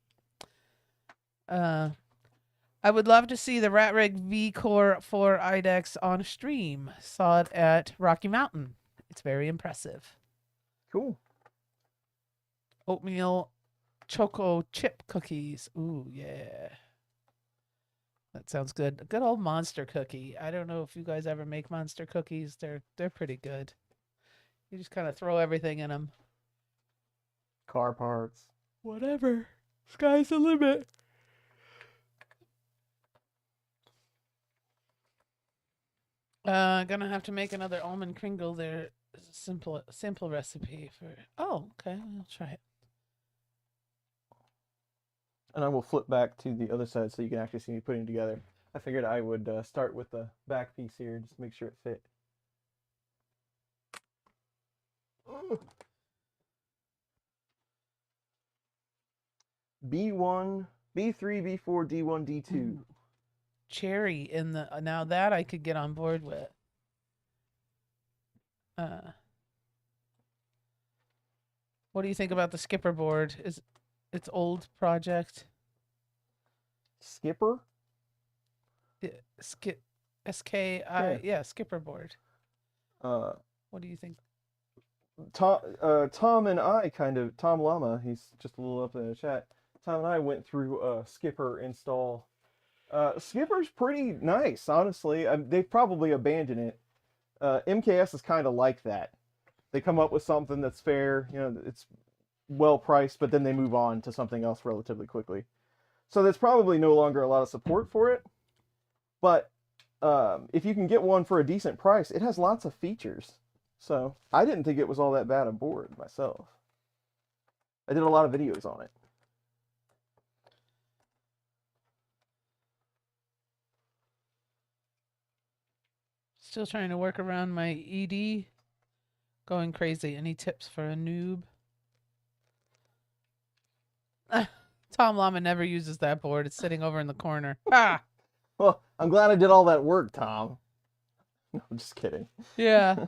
I would love to see the Rat Rig V Core 4 IDEX on stream. Saw it at Rocky Mountain. It's very impressive. Cool. Oatmeal choco chip cookies. Ooh, yeah. That sounds good. A good old monster cookie. I don't know if you guys ever make monster cookies. They're pretty good. You just kind of throw everything in them. Car parts. Whatever. Sky's the limit. Gonna have to make another almond kringle. There is a simple recipe for. Oh, okay. I'll try it. And I will flip back to the other side so you can actually see me putting it together. I figured I would start with the back piece here, just to make sure it fit. B1, B3, B4, D1, D2. Ooh. Cherry in the now that I could get on board with. What do you think about the skipper board? Is its old project? Skipper? Yeah, Yeah, skipper board. Uh, What do you think? Tom and I Tom Llama, he's just a little up in the chat. Tom and I went through a skipper install. Skipper's pretty nice, honestly. They've probably abandoned it. MKS is kind of like that. They come up with something that's fair, it's well priced, but then they move on to something else relatively quickly. So there's probably no longer a lot of support for it. But if you can get one for a decent price, it has lots of features. So I didn't think it was all that bad a board myself. I did a lot of videos on it. Still trying to work around my ED. Going crazy. Any tips for a noob? Tom Llama never uses that board. It's sitting over in the corner. Ah! Well, I'm glad I did all that work, Tom. No, I'm just kidding. Yeah.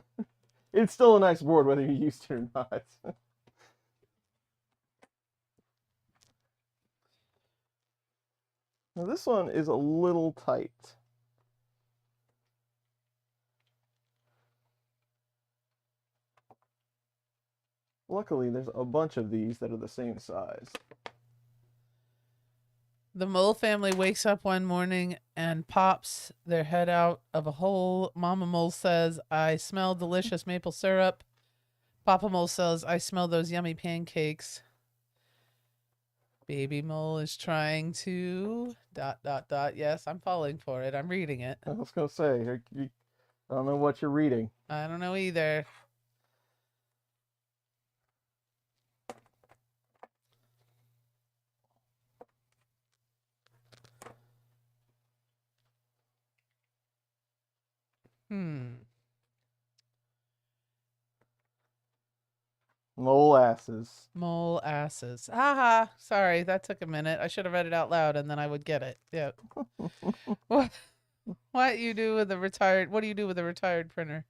It's still a nice board whether you used it or not. Now this one is a little tight. Luckily, there's a bunch of these that are the same size. The mole family wakes up one morning and pops their head out of a hole. Mama mole says, I smell delicious maple syrup. Papa mole says, I smell those yummy pancakes. Baby mole is trying to ... Yes, I'm falling for it. I'm reading it. I was going to say, I don't know what you're reading. I don't know either. Mole asses. Mole asses. Haha. Sorry, that took a minute. I should have read it out loud and then I would get it. Yeah. What do you do with a retired printer?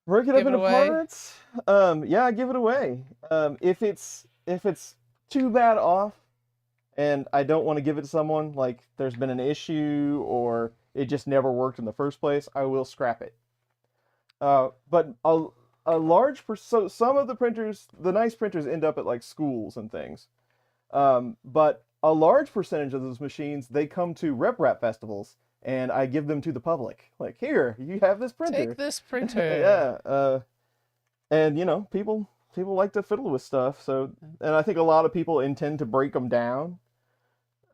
Break it Give up into it away? parts. Yeah, give it away. If it's too bad off, and I don't want to give it to someone, like there's been an issue or it just never worked in the first place, I will scrap it. But a large so some of the printers, the nice printers, end up at like schools and things. But a large percentage of those machines, they come to rep festivals, and I give them to the public. Like, here, you have this printer. Take this printer. Yeah. And people like to fiddle with stuff. So, and I think a lot of people intend to break them down.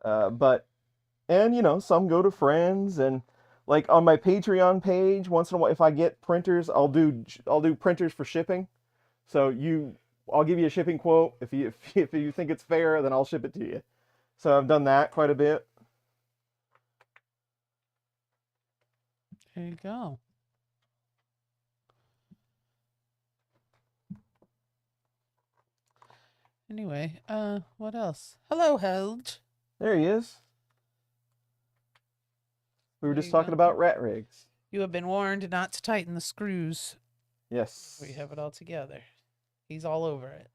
And some go to friends, and like on my Patreon page, once in a while, if I get printers, I'll do printers for shipping. So I'll give you a shipping quote. If you think it's fair, then I'll ship it to you. So I've done that quite a bit. There you go. Anyway, what else? Hello, Helge. There he is. We were There just you talking go. about rat rigs. You have been warned not to tighten the screws. Yes. We have it all together. He's all over it.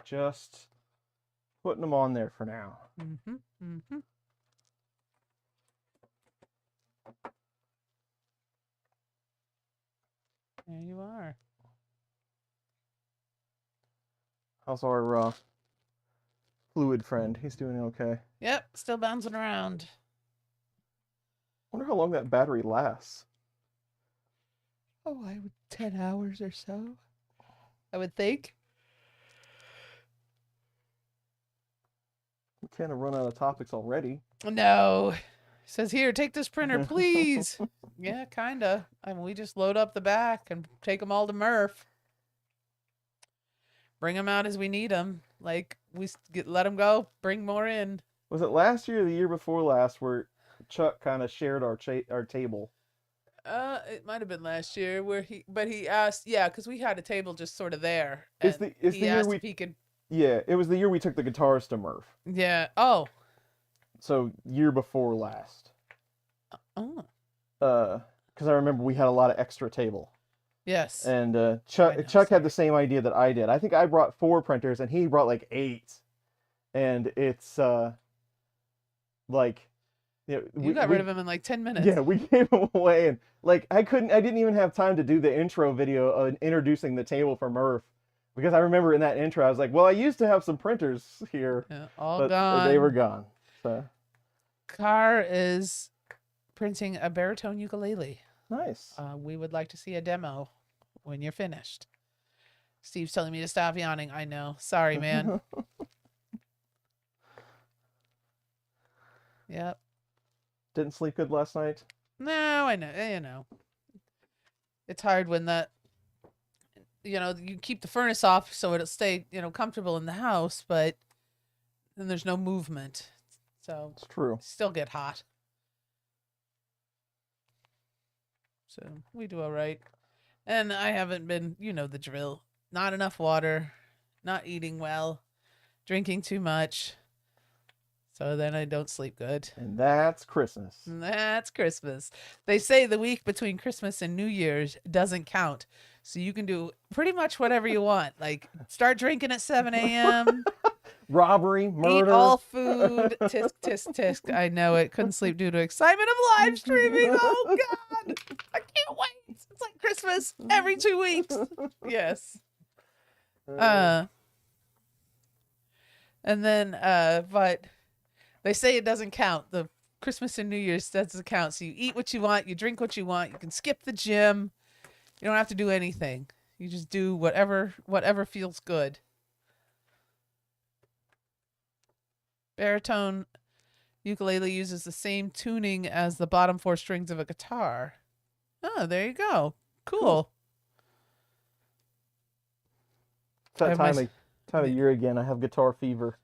Just putting them on there for now. Mm-hmm. Mm-hmm. There you are. How's our fluid friend? He's doing okay. Yep, still bouncing around. Wonder how long that battery lasts. Oh, 10 hours or so, I would think. We kind of run out of topics already. No. Says, here, take this printer, please. Yeah, kind of. I mean, we just load up the back and take them all to Murph. Bring them out as we need them. Like, let them go, bring more in. Was it last year or the year before last where Chuck kind of shared our table? It might have been last year where he asked, yeah, because we had a table just sort of there. It's And the he year asked if he could. Yeah, it was the year we took the guitars to Murph. Yeah. Oh. So year before last. Oh. Because I remember we had a lot of extra table. Yes. And Chuck had the same idea that I did. I think I brought 4 printers and he brought like 8. And it's like, You got rid of him in like 10 minutes. Yeah, we gave him away, and like I didn't even have time to do the intro video introducing the table for Murph, because I remember in that intro I was like, well, I used to have some printers here, Yeah, all but gone. they were gone. So Car is printing a baritone ukulele. nice. We would like to see a demo when you're finished. Steve's telling me to stop yawning. I know. Sorry, man. Yep. Didn't sleep good last night. No, I know. You know, it's hard when you keep the furnace off so it'll stay, comfortable in the house, but then there's no movement. So It's true. still get hot. So we do all right. And I haven't been, the drill. Not enough water, not eating well, drinking too much. So then I don't sleep good. And that's Christmas. And that's Christmas. They say the week between Christmas and New Year's doesn't count. So you can do pretty much whatever you want. Like start drinking at 7 a.m. Robbery, murder. Eat all food. Tisk, tisk, tisk. I know it. Couldn't sleep due to excitement of live streaming. Oh, God. I can't wait. It's like Christmas every 2 weeks. Yes. And then, but they say it doesn't count. The Christmas and New Year's doesn't count. So you eat what you want. You drink what you want. You can skip the gym. You don't have to do anything. You just do whatever feels good. Baritone ukulele uses the same tuning as the bottom 4 strings of a guitar. Oh, there you go. Cool. It's that time of year again. I have guitar fever.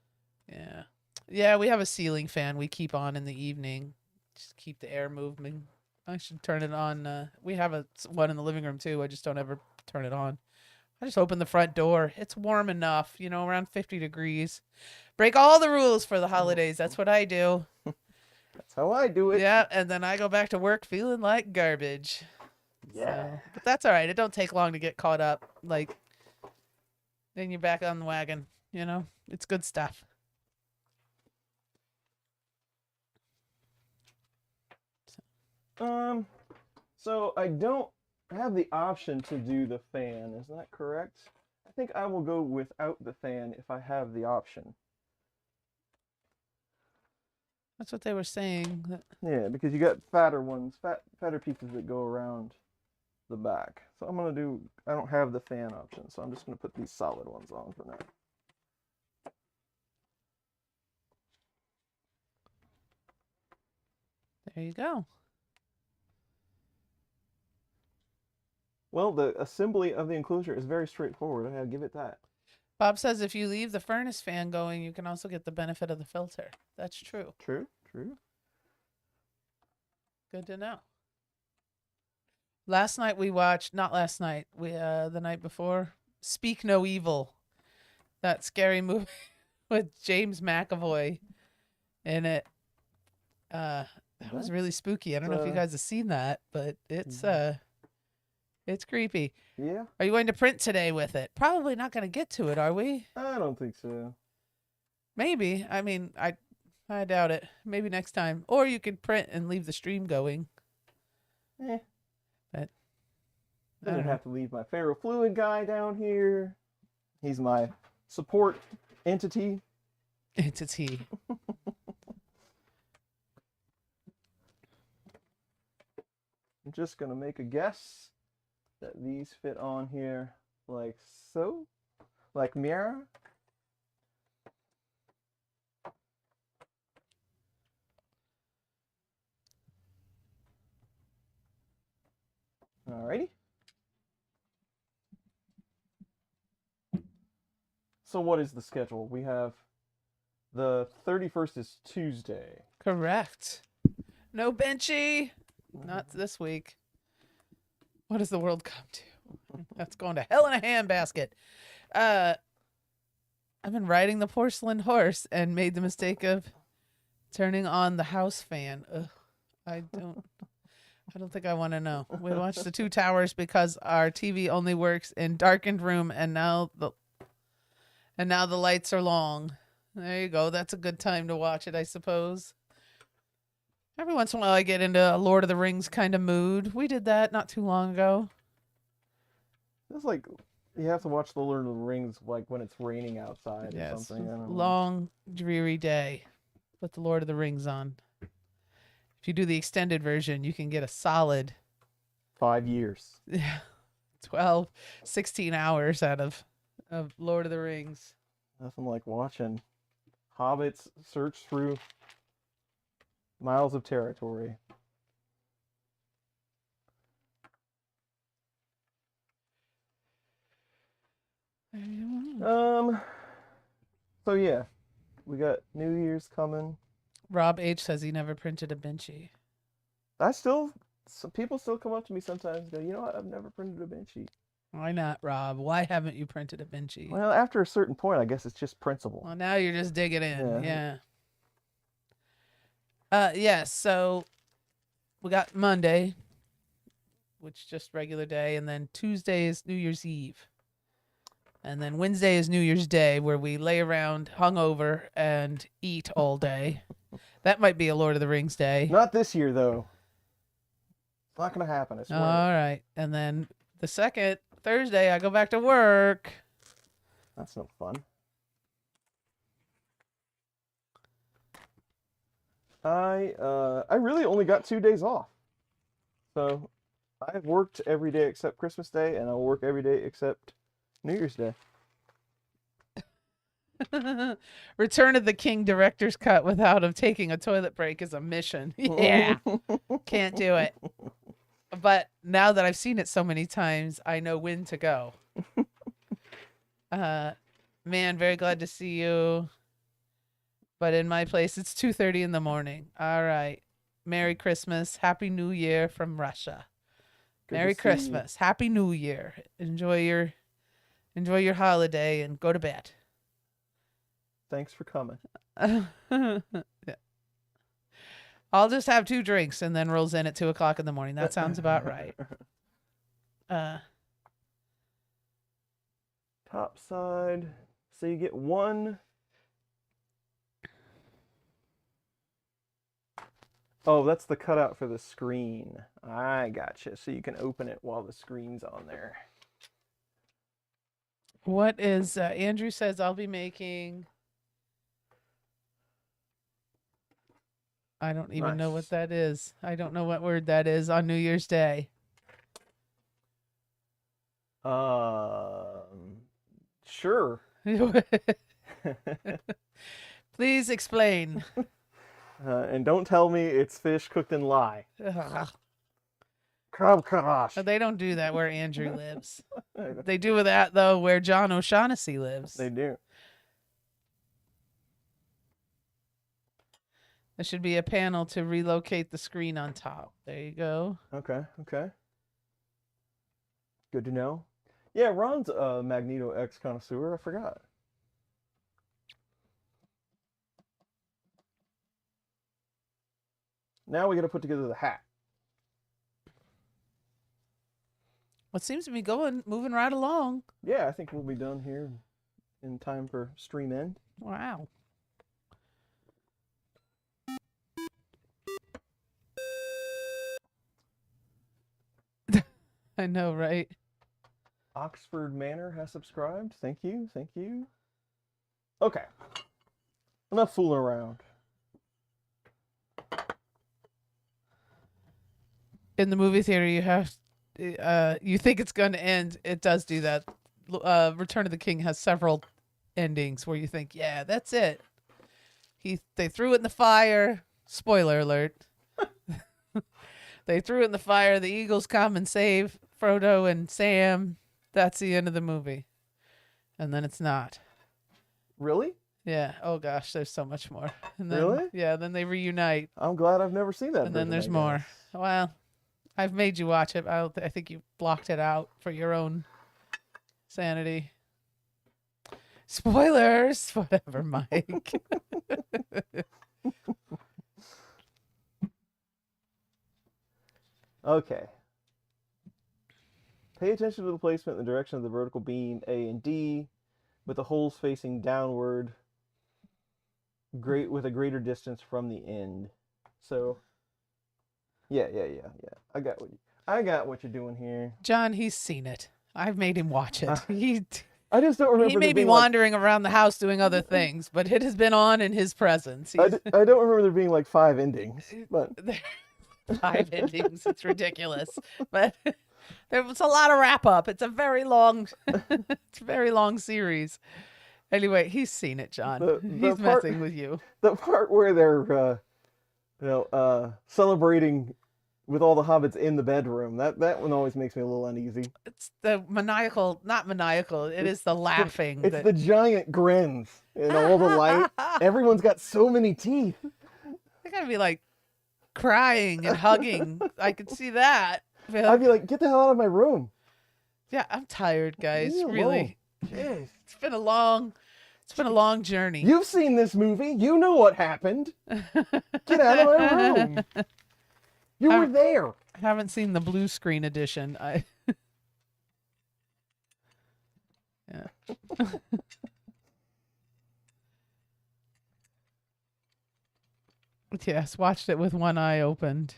Yeah. Yeah, we have a ceiling fan we keep on in the evening. Just keep the air moving. I should turn it on. We have one in the living room too. I just don't ever turn it on. I just open the front door. It's warm enough, around 50 degrees. Break all the rules for the holidays. That's what I do. That's how I do it. Yeah, and then I go back to work feeling like garbage. Yeah. So, but that's all right. It don't take long to get caught up. Like, then you're back on the wagon. It's good stuff. So I don't have the option to do the fan. Is that correct? I think I will go without the fan if I have the option. That's what they were saying. Yeah, because you got fatter ones, fatter pieces that go around the back. So I don't have the fan option, so I'm just gonna put these solid ones on for now. There you go. Well, the assembly of the enclosure is very straightforward. I gotta give it that. Bob says if you leave the furnace fan going, you can also get the benefit of the filter. That's true. True. Good to know. Last night we watched, not last night, the night before, Speak No Evil. That scary movie with James McAvoy in it. That was really spooky. I don't know if you guys have seen that, but it's creepy. Yeah. Are you going to print today with it? Probably not going to get to it, are we? I don't think so. Maybe. I mean, I doubt it. Maybe next time. Or you could print and leave the stream going. But I don't have to leave my Ferrofluid guy down here. He's my support entity. I'm just gonna make a guess that these fit on here like so, like mirror. Alrighty. So what is the schedule? We have the 31st is Tuesday. Correct. No Benchy. Not this week. What does the world come to? That's going to hell in a handbasket. I've been riding the porcelain horse and made the mistake of turning on the house fan. Ugh, I don't think I want to know. We watched the Two Towers because our TV only works in darkened room, and now the lights are long. There you go. That's a good time to watch it, I suppose. Every once in a while, I get into a Lord of the Rings kind of mood. We did that not too long ago. It's like you have to watch the Lord of the Rings like when it's raining outside or Yes, something. I don't know. long, dreary day. Put the Lord of the Rings on. If you do the extended version, you can get a solid 5 years. 12, 16 hours out of Lord of the Rings. Nothing like watching hobbits search through miles of territory. So yeah, we got New Year's coming. Rob H says he never printed a Benchy. Some people still come up to me sometimes and go, you know what, I've never printed a Benchy. Why not, Rob? Why haven't you printed a Benchy? Well, after a certain point, I guess it's just principle. Well, now you're just digging in. Yeah. Yes, so we got Monday, which is just regular day, and then Tuesday is New Year's Eve. And then Wednesday is New Year's Day, where we lay around hungover and eat all day. That might be a Lord of the Rings day. Not this year, though. It's not going to happen, I swear. All right. And then the second Thursday, I go back to work. That's no fun. I really only got 2 days off. So I've worked every day except Christmas Day, and I'll work every day except New Year's Day. Return of the King director's cut without him taking a toilet break is a mission. Yeah. Can't do it. But now that I've seen it so many times, I know when to go. Man, very glad to see you. But in my place, it's 2:30 in the morning. All right. Merry Christmas. Happy New Year from Russia. Good Merry to see you. Christmas. Happy New Year. Enjoy your holiday and go to bed. Thanks for coming. Yeah. I'll just have 2 drinks and then rolls in at 2:00 in the morning. That sounds about right. Top side. So you get one. Oh, that's the cutout for the screen. I gotcha. So you can open it while the screen's on there. What is Andrew says I'll be making. I don't even know what that is. I don't know what word that is on New Year's Day. Sure. Please explain. And don't tell me it's fish cooked in lye. Crab karash. They don't do that where Andrew lives. They do that, though, where John O'Shaughnessy lives. They do. There should be a panel to relocate the screen on top. There you go. Okay. Good to know. Yeah, Ron's a Magneto X connoisseur. I forgot. Now we got to put together the hat. What seems to be moving right along. Yeah, I think we'll be done here in time for stream end. Wow. I know, right? Oxford Manor has subscribed. Thank you. Okay. Enough fooling around. In the movie theater, you think it's going to end. It does do that. Return of the King has several endings where you think, yeah, that's it. They threw it in the fire. Spoiler alert. They threw it in the fire. The Eagles come and save Frodo and Sam. That's the end of the movie. And then it's not. Really? Yeah. Oh gosh, there's so much more. And then, Really? Yeah. Then they reunite. I'm glad I've never seen that. And then version, there's I more. guess. Well, I've made you watch it. I think you blocked it out for your own sanity. Spoilers. Whatever, Mike. Okay. Pay attention to the placement and the direction of the vertical beam A and D, with the holes facing downward, with a greater distance from the end. So Yeah. I got what you're doing here. John, he's seen it. I've made him watch it. I just don't He remember may there be being like wandering around the house doing other things, but it has been on in his presence. He's I don't remember there being like 5 endings, but 5 endings. It's ridiculous, but there was a lot of wrap up. It's a very long, it's a very long series. Anyway, he's seen it, John. the He's part messing with you. the part where they're celebrating with all the hobbits in the bedroom, that one always makes me a little uneasy. It's the maniacal, not maniacal. It is the laughing. It's the giant grins and all the light. Everyone's got so many teeth. They gotta be like crying and hugging. I could see that. I'd be like, get the hell out of my room. Yeah, I'm tired, guys. Leave me Really. Jeez. It's been a long journey. You've seen this movie. You know what happened. Get out of my room. You were there. I haven't seen the blue screen edition. Yeah. Yes, watched it with one eye opened.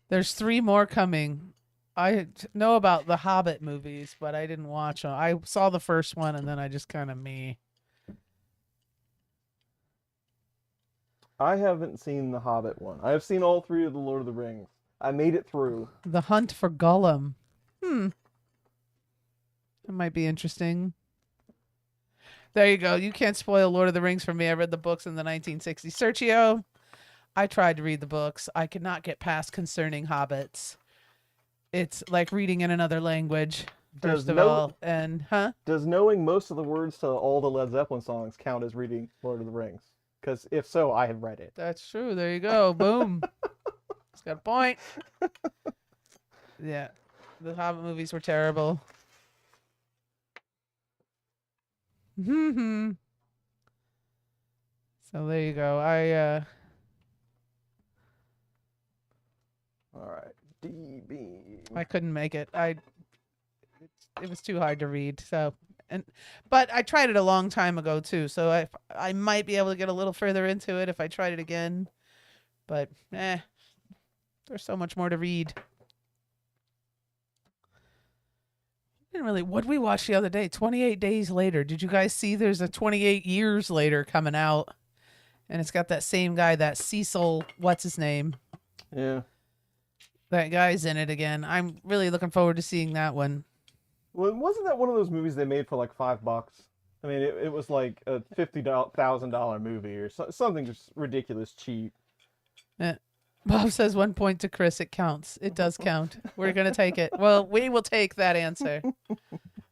There's 3 more coming. I know about the Hobbit movies, but I didn't watch them. I saw the first one and then I just kind of me. I haven't seen the Hobbit one. I have seen all 3 of the Lord of the Rings. I made it through. The Hunt for Gollum. That might be interesting. There you go. You can't spoil Lord of the Rings for me. I read the books in the 1960s. Sergio, I tried to read the books. I could not get past concerning hobbits. It's like reading in another language, first of all. And, Does knowing most of the words to all the Led Zeppelin songs count as reading Lord of the Rings? Because if so, I have read it. That's true. There you go. Boom. It's got a point. Yeah. The Hobbit movies were terrible. So there you go. All right. DB. I couldn't make it. It was too hard to read. But I tried it a long time ago too, so I might be able to get a little further into it if I tried it again. But there's so much more to read. What'd we watch the other day? 28 Days Later. Did you guys see there's a 28 Years Later coming out? And it's got that same guy, that Cecil, what's his name? Yeah. That guy's in it again. I'm really looking forward to seeing that one. Well, wasn't that one of those movies they made for like $5? I mean, it was like a $50,000 movie or something just ridiculous cheap. Bob says 1 point to Chris. It counts. It does count. We're going to take it. Well, we will take that answer.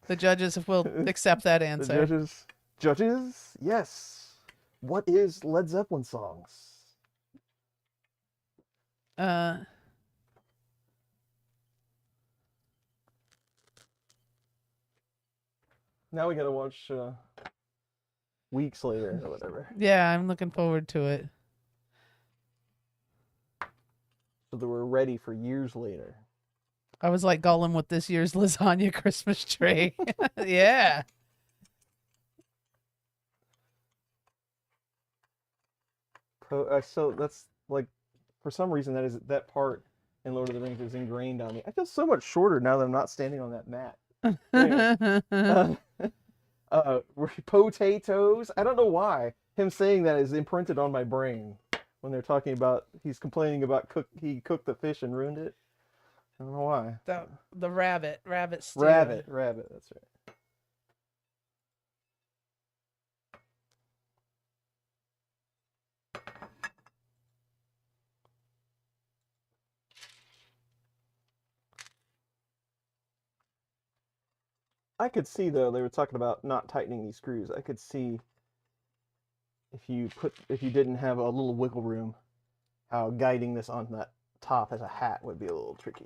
The judges will accept that answer. The judges, yes. What is Led Zeppelin songs? Now we got to watch Weeks Later or whatever. Yeah, I'm looking forward to it. So that we're ready for years later. I was like Gollum with this year's lasagna Christmas tree. Yeah. So that's like, for some reason, that part in Lord of the Rings is ingrained on me. I feel so much shorter now that I'm not standing on that mat. Anyway, potatoes. I don't know why him saying that is imprinted on my brain when they're talking about he's complaining about he cooked the fish and ruined it. I don't know why. The rabbit stew. Rabbit. That's right. I could see though they were talking about not tightening these screws. I could see if you didn't have a little wiggle room, how guiding this on that top as a hat would be a little tricky.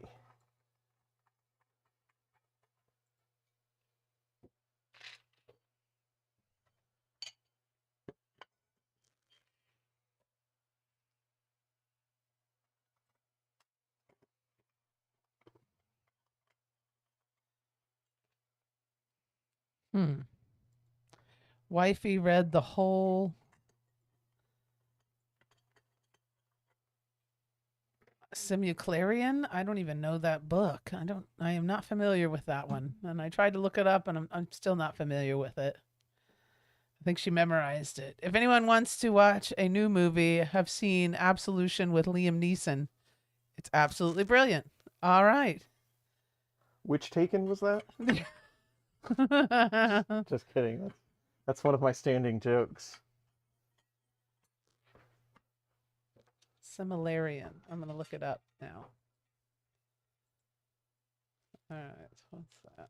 Wifey read the whole Simulacrian? I don't even know that book. I am not familiar with that one. And I tried to look it up and I'm still not familiar with it. I think she memorized it. If anyone wants to watch a new movie, I've seen Absolution with Liam Neeson. It's absolutely brilliant. All right. Which Taken was that? Just kidding. That's one of my standing jokes. Similarian. I'm going to look it up now. All right. What's that?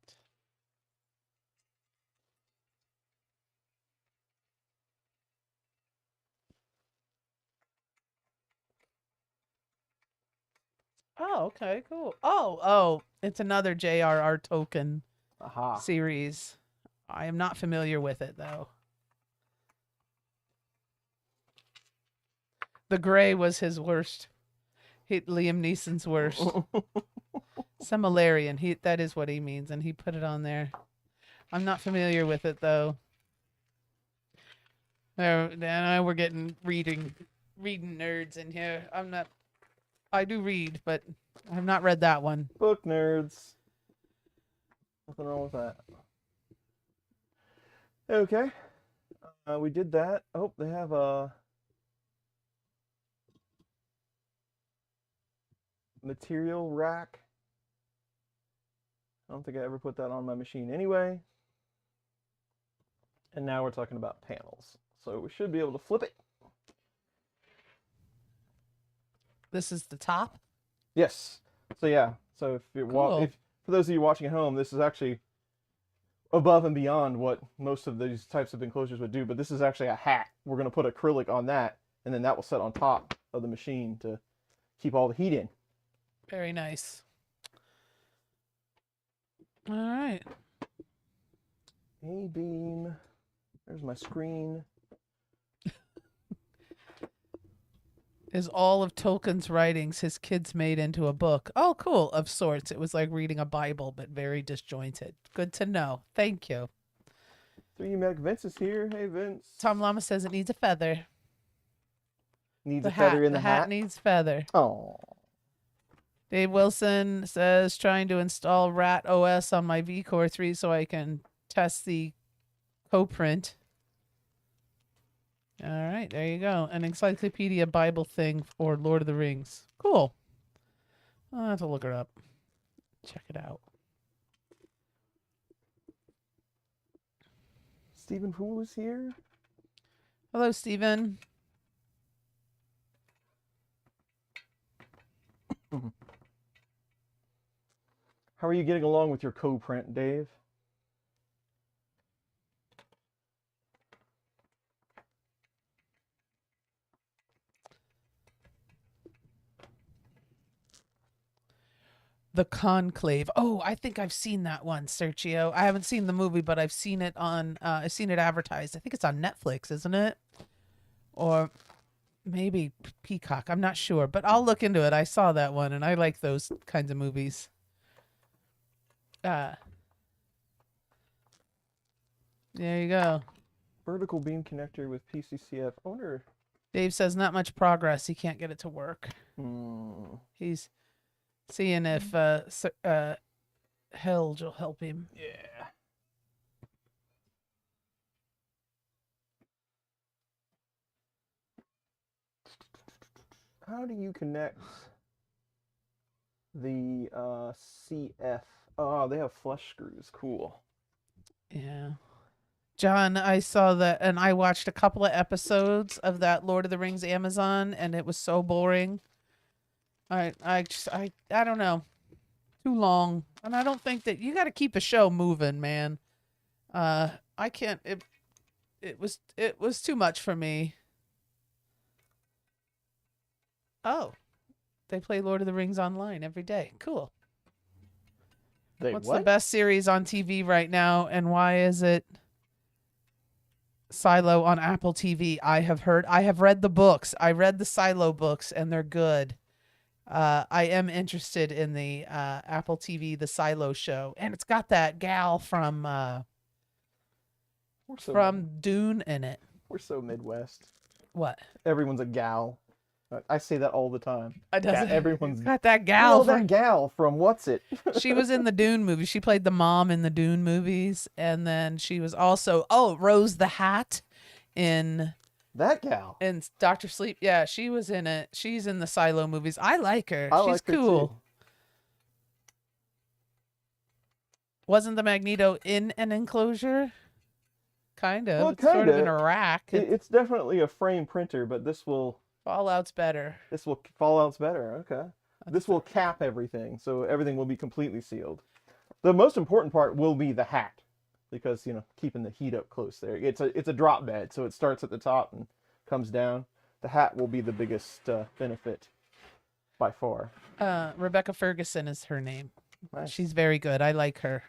Oh, okay, cool. Oh, it's another J.R.R. Tolkien Aha. series. I am not familiar with it, though. The Gray was his worst. Liam Neeson's worst. Similarian. That is what he means, and he put it on there. I'm not familiar with it, though. Now we're getting reading nerds in here. I do read, but I have not read that one. Book nerds. Nothing wrong with that. Okay. We did that. Oh, they have a material rack. I don't think I ever put that on my machine anyway. And now we're talking about panels. So we should be able to flip it. This is the top? Yes. So yeah. So if you're Cool. if for those of you watching at home, this is actually above and beyond what most of these types of enclosures would do, but this is actually a hat. We're going to put acrylic on that, and then that will sit on top of the machine to keep all the heat in. Very nice. All right. A-beam. There's my screen. Is all of Tolkien's writings his kids made into a book? Oh, cool. Of sorts. It was like reading a Bible, but very disjointed. Good to know. Thank you. 3D Medic Vince is here. Hey, Vince. Tom Llama says it needs a feather. Needs a feather in the hat. The hat needs feather. Oh. Dave Wilson says trying to install Rat OS on my VCore 3 so I can test the co-print. All right, there you go. An encyclopedia Bible thing for Lord of the Rings. Cool. I'll have to look her up. Check it out. Stephen Poole is here. Hello, Stephen. How are you getting along with your co-print, Dave? The Conclave. Oh, I think I've seen that one, Sergio. I haven't seen the movie, but I've seen it on. I've seen it advertised. I think it's on Netflix, isn't it? Or maybe Peacock. I'm not sure, but I'll look into it. I saw that one, and I like those kinds of movies. There you go. Vertical beam connector with PCCF owner. Dave says not much progress. He can't get it to work. He's seeing if Helge will help him. Yeah. How do you connect the CF? Oh, they have flush screws. Cool. Yeah. John, I saw that, and I watched a couple of episodes of that Lord of the Rings Amazon, and it was so boring. I don't know. Too long. And I don't think that you got to keep a show moving, man. I can't, it was too much for me. Oh, they play Lord of the Rings online every day. Cool. What's the best series on TV right now, and why is it Silo on Apple TV? I have read the books. I read the Silo books, and they're good. I am interested in the Apple TV, the Silo show, and it's got that gal from Dune in it. We're so Midwest. What? Everyone's a gal. I say that all the time. I doesn't. Everyone's Got that you gal. know that gal from What's It? She was in the Dune movie. She played the mom in the Dune movies, and then she was also Rose the Hat in That gal. Doctor Sleep. Yeah, she was in it. She's in the Silo movies. I like her. I She's like her cool. too. Wasn't the Magneto in an enclosure? Kind of. Well, It's sort of in kinda. a rack. It's definitely a frame printer, but Fallout's better. Fallout's better. Okay. This will cap everything, so everything will be completely sealed. The most important part will be the hat, because keeping the heat up close there. It's a drop bed, so it starts at the top and comes down. The hat will be the biggest benefit by far. Rebecca Ferguson is her name. Nice. She's very good. I like her.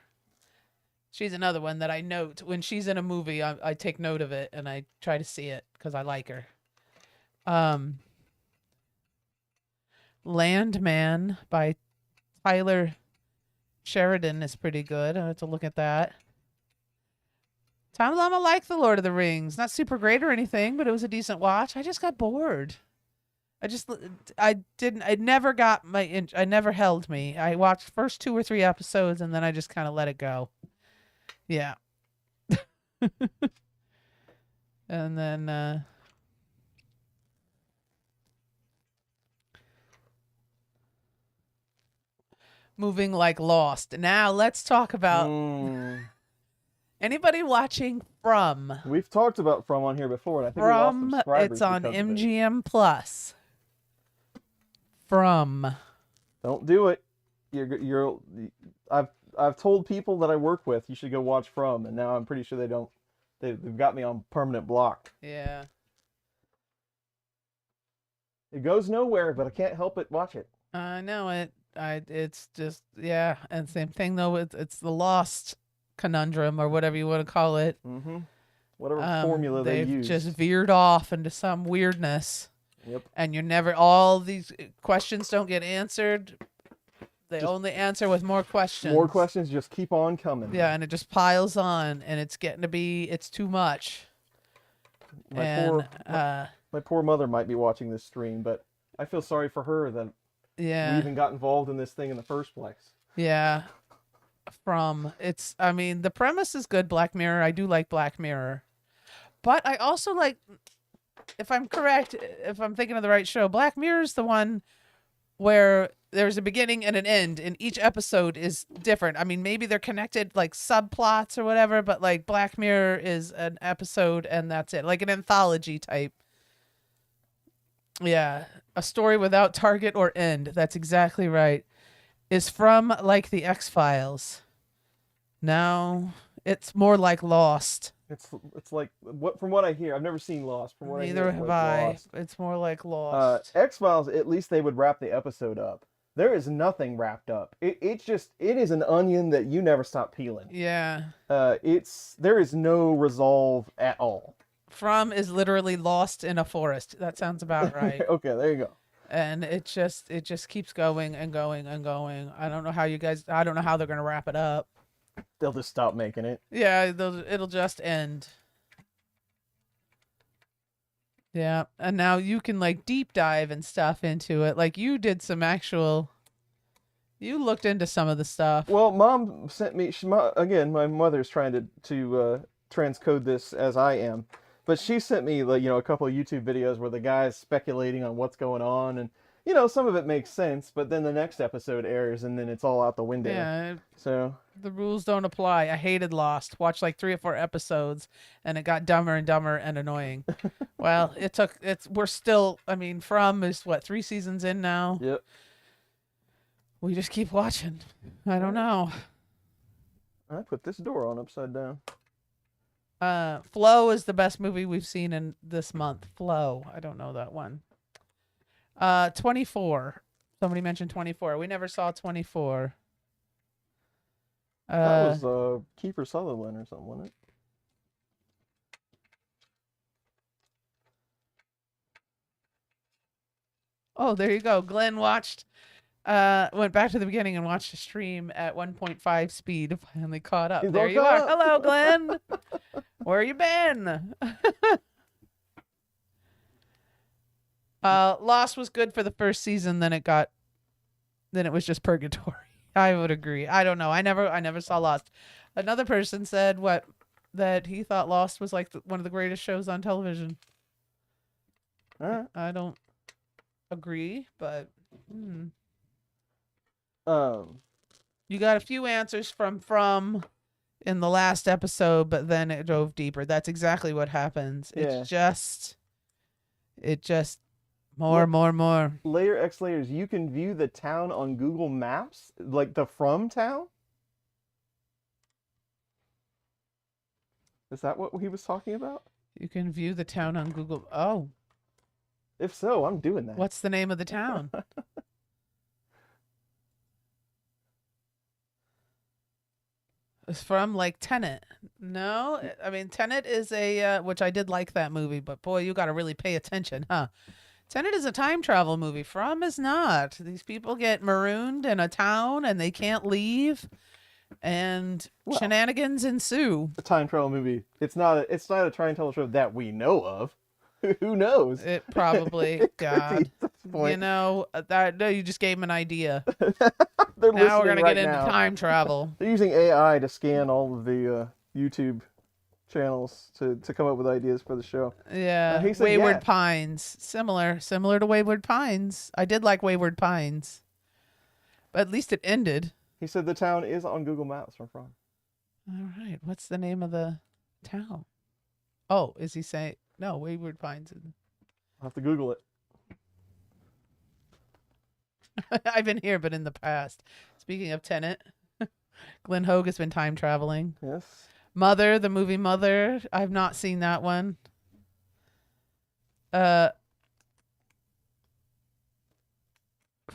She's another one that I note when she's in a movie. I take note of it and I try to see it because I like her. Landman by Tyler Sheridan is pretty good. I have to look at that. Tom Lama liked The Lord of the Rings. Not super great or anything, but it was a decent watch. I just got bored. It never got I never held me. I watched first 2 or 3 episodes and then I just kind of let it go. Yeah. And then, moving like Lost. Now let's talk about anybody watching From. We've talked about From on here before, and I think we lost From, subscribers it's on because of it. MGM Plus. From. Don't do it. I've told people that I work with you should go watch From, and now I'm pretty sure they don't. They've got me on permanent block. Yeah. It goes nowhere, but I can't help it. Watch it. I know it. It's just, yeah. And same thing though. It's the Lost conundrum or whatever you want to call it. Mm-hmm. Whatever formula they they've use. just veered off into some weirdness. Yep. And all these questions don't get answered. They only answer with more questions. More questions just keep on coming. Yeah, and it just piles on, and it's getting to be, it's too much. My poor mother might be watching this stream, but I feel sorry for her that we even got involved in this thing in the first place. Yeah. The premise is good, Black Mirror. I do like Black Mirror. But I also like, if I'm correct, if I'm thinking of the right show, Black Mirror is the one where there's a beginning and an end, and each episode is different. I mean, maybe they're connected, like subplots or whatever, but like Black Mirror is an episode and that's it. Like an anthology type. Yeah. A story without target or end. That's exactly right. Is From like the X-Files? No, it's more like Lost. It's like from what I hear. I've never seen Lost. From what Neither I hear, have like I. Lost. It's more like Lost. X-Files, at least they would wrap the episode up. There is nothing wrapped up. It is an onion that you never stop peeling. Yeah. There is no resolve at all. From is literally lost in a forest. That sounds about right. Okay, there you go. And it just keeps going and going and going. I don't know how they're going to wrap it up. They'll just stop making it. Yeah, it'll just end. Yeah, and now you can like deep dive and stuff into it. Like you did you looked into some of the stuff. Well, Mom sent me. Again, my mother's trying to transcode this as I am, but she sent me a couple of YouTube videos where the guy's speculating on what's going on, and some of it makes sense, but then the next episode airs and then it's all out the window. Yeah. So the rules don't apply. I hated Lost. Watched like 3 or 4 episodes and it got dumber and dumber and annoying. Well, we're still, From is 3 seasons in now? Yep. We just keep watching. I don't know. I put this door on upside down. Flow is the best movie we've seen in this month. Flow. I don't know that one. 24. Somebody mentioned 24. We never saw 24. That was Kiefer Sutherland or something, wasn't it? Oh, there you go. Glenn went back to the beginning and watched a stream at 1.5 speed. Finally caught up. There you are. Hello, Glenn. Where you been? Lost was good for the first season, then it was just purgatory. I would agree. I don't know. I never saw Lost. Another person said that he thought Lost was like one of the greatest shows on television. All right. I don't agree, but you got a few answers from in the last episode, but then it dove deeper. That's exactly what happens. Yeah. It just more. Layer X layers. You can view the town on Google Maps, like the from town. Is that what he was talking about? You can view the town on Google. Oh, If so, I'm doing that. what's the name of the town? It's from like Tenet. No, I mean Tenet is a which I did like that movie, but boy, you got to really pay attention, huh? Tenet is a time travel movie. From is not. These people get marooned in a town and they can't leave, and Well, shenanigans ensue. a time travel movie. It's not a time travel show that we know of. Who knows? It probably, It could be God, at this point. you know, no, you just gave him an idea. They're Now we're listening gonna right get into now. time travel. They're using AI to scan all of the YouTube channels to come up with ideas for the show. Yeah, he said Wayward yeah. Pines, similar to Wayward Pines. I did like Wayward Pines, but at least it ended. He said the town is on Google Maps. From. All right, what's the name of the town? Oh, is he saying no? Wayward Pines. I'll have to Google it. I've been here, but in the past. Speaking of Tenet, Glenn Hogue has been time traveling. Yes. Mother, the movie Mother. I've not seen that one.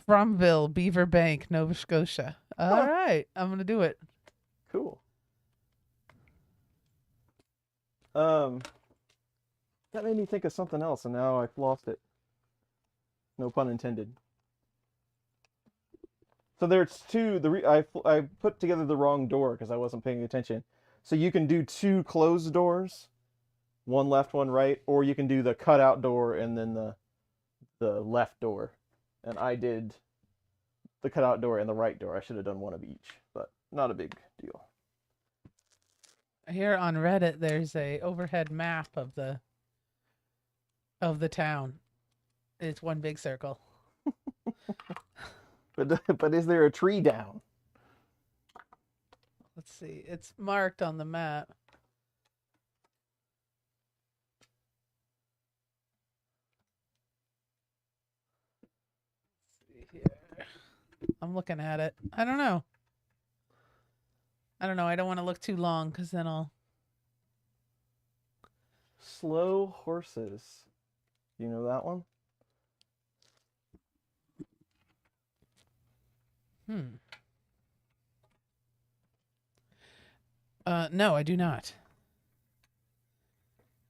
Fromville, Beaver Bank, Nova Scotia. All right, I'm gonna do it. Cool. That made me think of something else, and now I've lost it. No pun intended. So there's two. I put together the wrong door because I wasn't paying attention. So you can do two closed doors, one left, one right, or you can do the cutout door and then the left door. And I did the cutout door and the right door. I should have done one of each, but not a big deal. Here on Reddit, there's a overhead map of the town. It's one big circle. But is there a tree down? Let's see. It's marked on the map. Let's see here. I'm looking at it. I don't know. I don't want to look too long because then I'll. Slow horses. You know that one? No, I do not.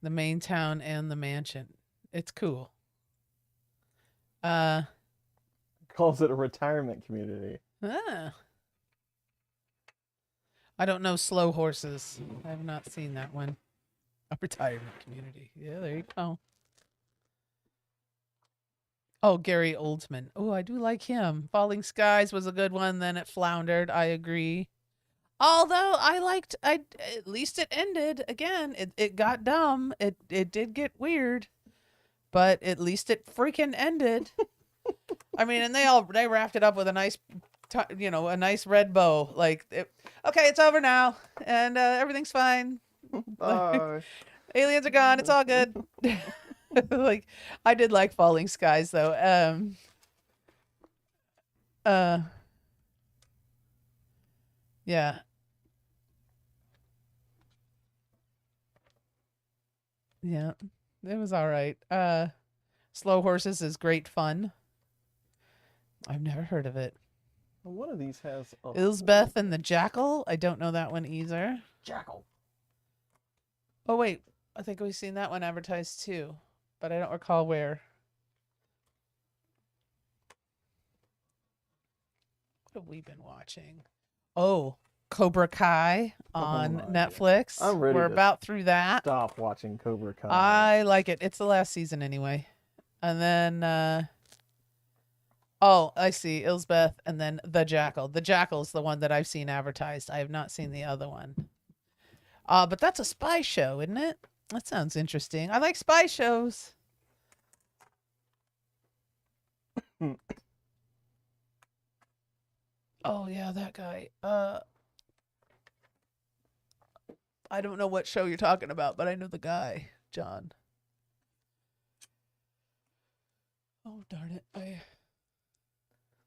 The main town and the mansion. It's cool. Calls it a retirement community. I don't know slow horses. I have not seen that one. A retirement community. Yeah, there you go. Oh, Gary Oldman. Oh, I do like him. Falling Skies was a good one. Then it floundered. I agree. Although at least it ended. Again, it got dumb. It did get weird, but at least it freaking ended. I mean, and they wrapped it up with a nice, a nice red bow. Like, okay, it's over now, and everything's fine. Aliens are gone. It's all good. Like, I did like Falling Skies though. Yeah. Yeah. It was all right. Slow Horses is great fun. I've never heard of it. Well, one of these has a Ilsbeth and the Jackal. I don't know that one either. jackal. Oh wait, I think we've seen that one advertised too, but I don't recall where. What have we been watching? Oh, Cobra Kai on my Netflix. I'm ready We're to about through that. Stop watching Cobra Kai. I like it. It's the last season anyway. And then, oh, I see. Ilsbeth and then the Jackal. The Jackal's the one that I've seen advertised. I have not seen the other one. But that's a spy show, isn't it? That sounds interesting. I like spy shows. Oh yeah, that guy. I don't know what show you're talking about, but I know the guy, John. Oh darn it!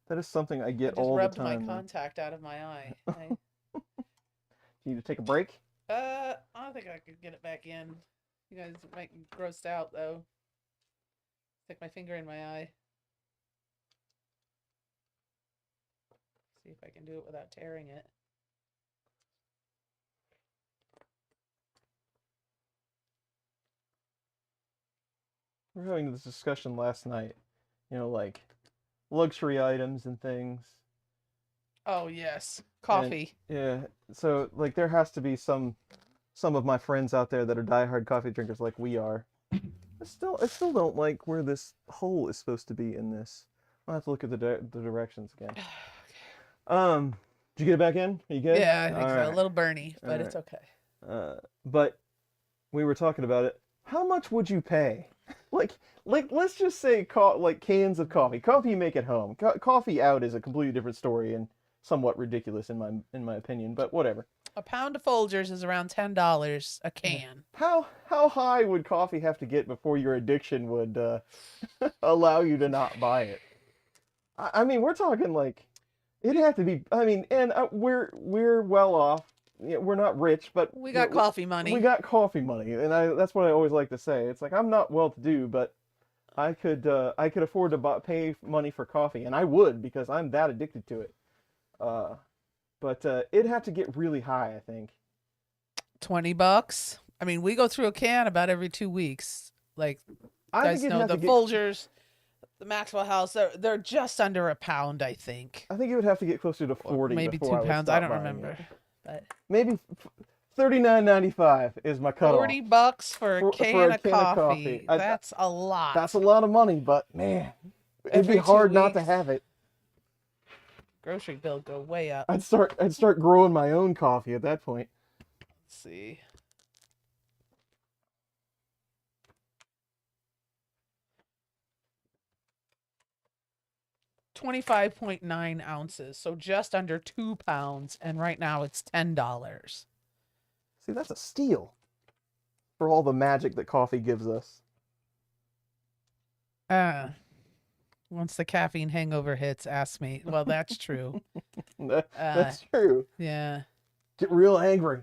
That is something I I get just all the rubbed time. my contact out of my eye. You need to take a break? I don't think I could get it back in. You guys make me grossed out though. Stick my finger in my eye. See if I can do it without tearing it. We were having this discussion last night. You know, like luxury items and things. Oh yes, coffee. And, yeah. So like there has to be some of my friends out there that are diehard coffee drinkers like we are. I still don't like where this hole is supposed to be in this. I'll have to look at the directions again. Did you get it back in? Are you good? Yeah, I think All so. right. A little burny, but All it's okay. But we were talking about it. How much would you pay? Like let's just say like cans of coffee. Coffee you make at home. Coffee out is a completely different story and somewhat ridiculous in my opinion, but whatever. A pound of Folgers is around $10 a can. How high would coffee have to get before your addiction would allow you to not buy it? I mean, we're talking like it'd have to be. I mean, and we're well off. Yeah, we're not rich, but We got coffee money. We got coffee money, and that's what I always like to say. It's like I'm not well-to-do, but I could afford to pay money for coffee, and I would because I'm that addicted to it. But it'd have to get really high, I think. $20. I mean, we go through a can about every 2 weeks. Like, I guys think it'd know have the to get, Folgers, the Maxwell House. They're just under a pound, I think. I think it would have to get closer to Or 40. maybe before 2 I pounds. would I stop don't buying remember. it. But Maybe $39.95 is my cutoff. $40 for a can of coffee. I- That's a lot. That's a lot of money, but man, it'd Every be 2 hard not to weeks. have it. Grocery bill go way up. I'd start growing my own coffee at that point. Let's see. $25.9 ounces, so just under 2 pounds, and right now it's $10. See, that's a steal for all the magic that coffee gives us. Once the caffeine hangover hits, ask me. Well, that's true. That's true. Yeah. Get real angry.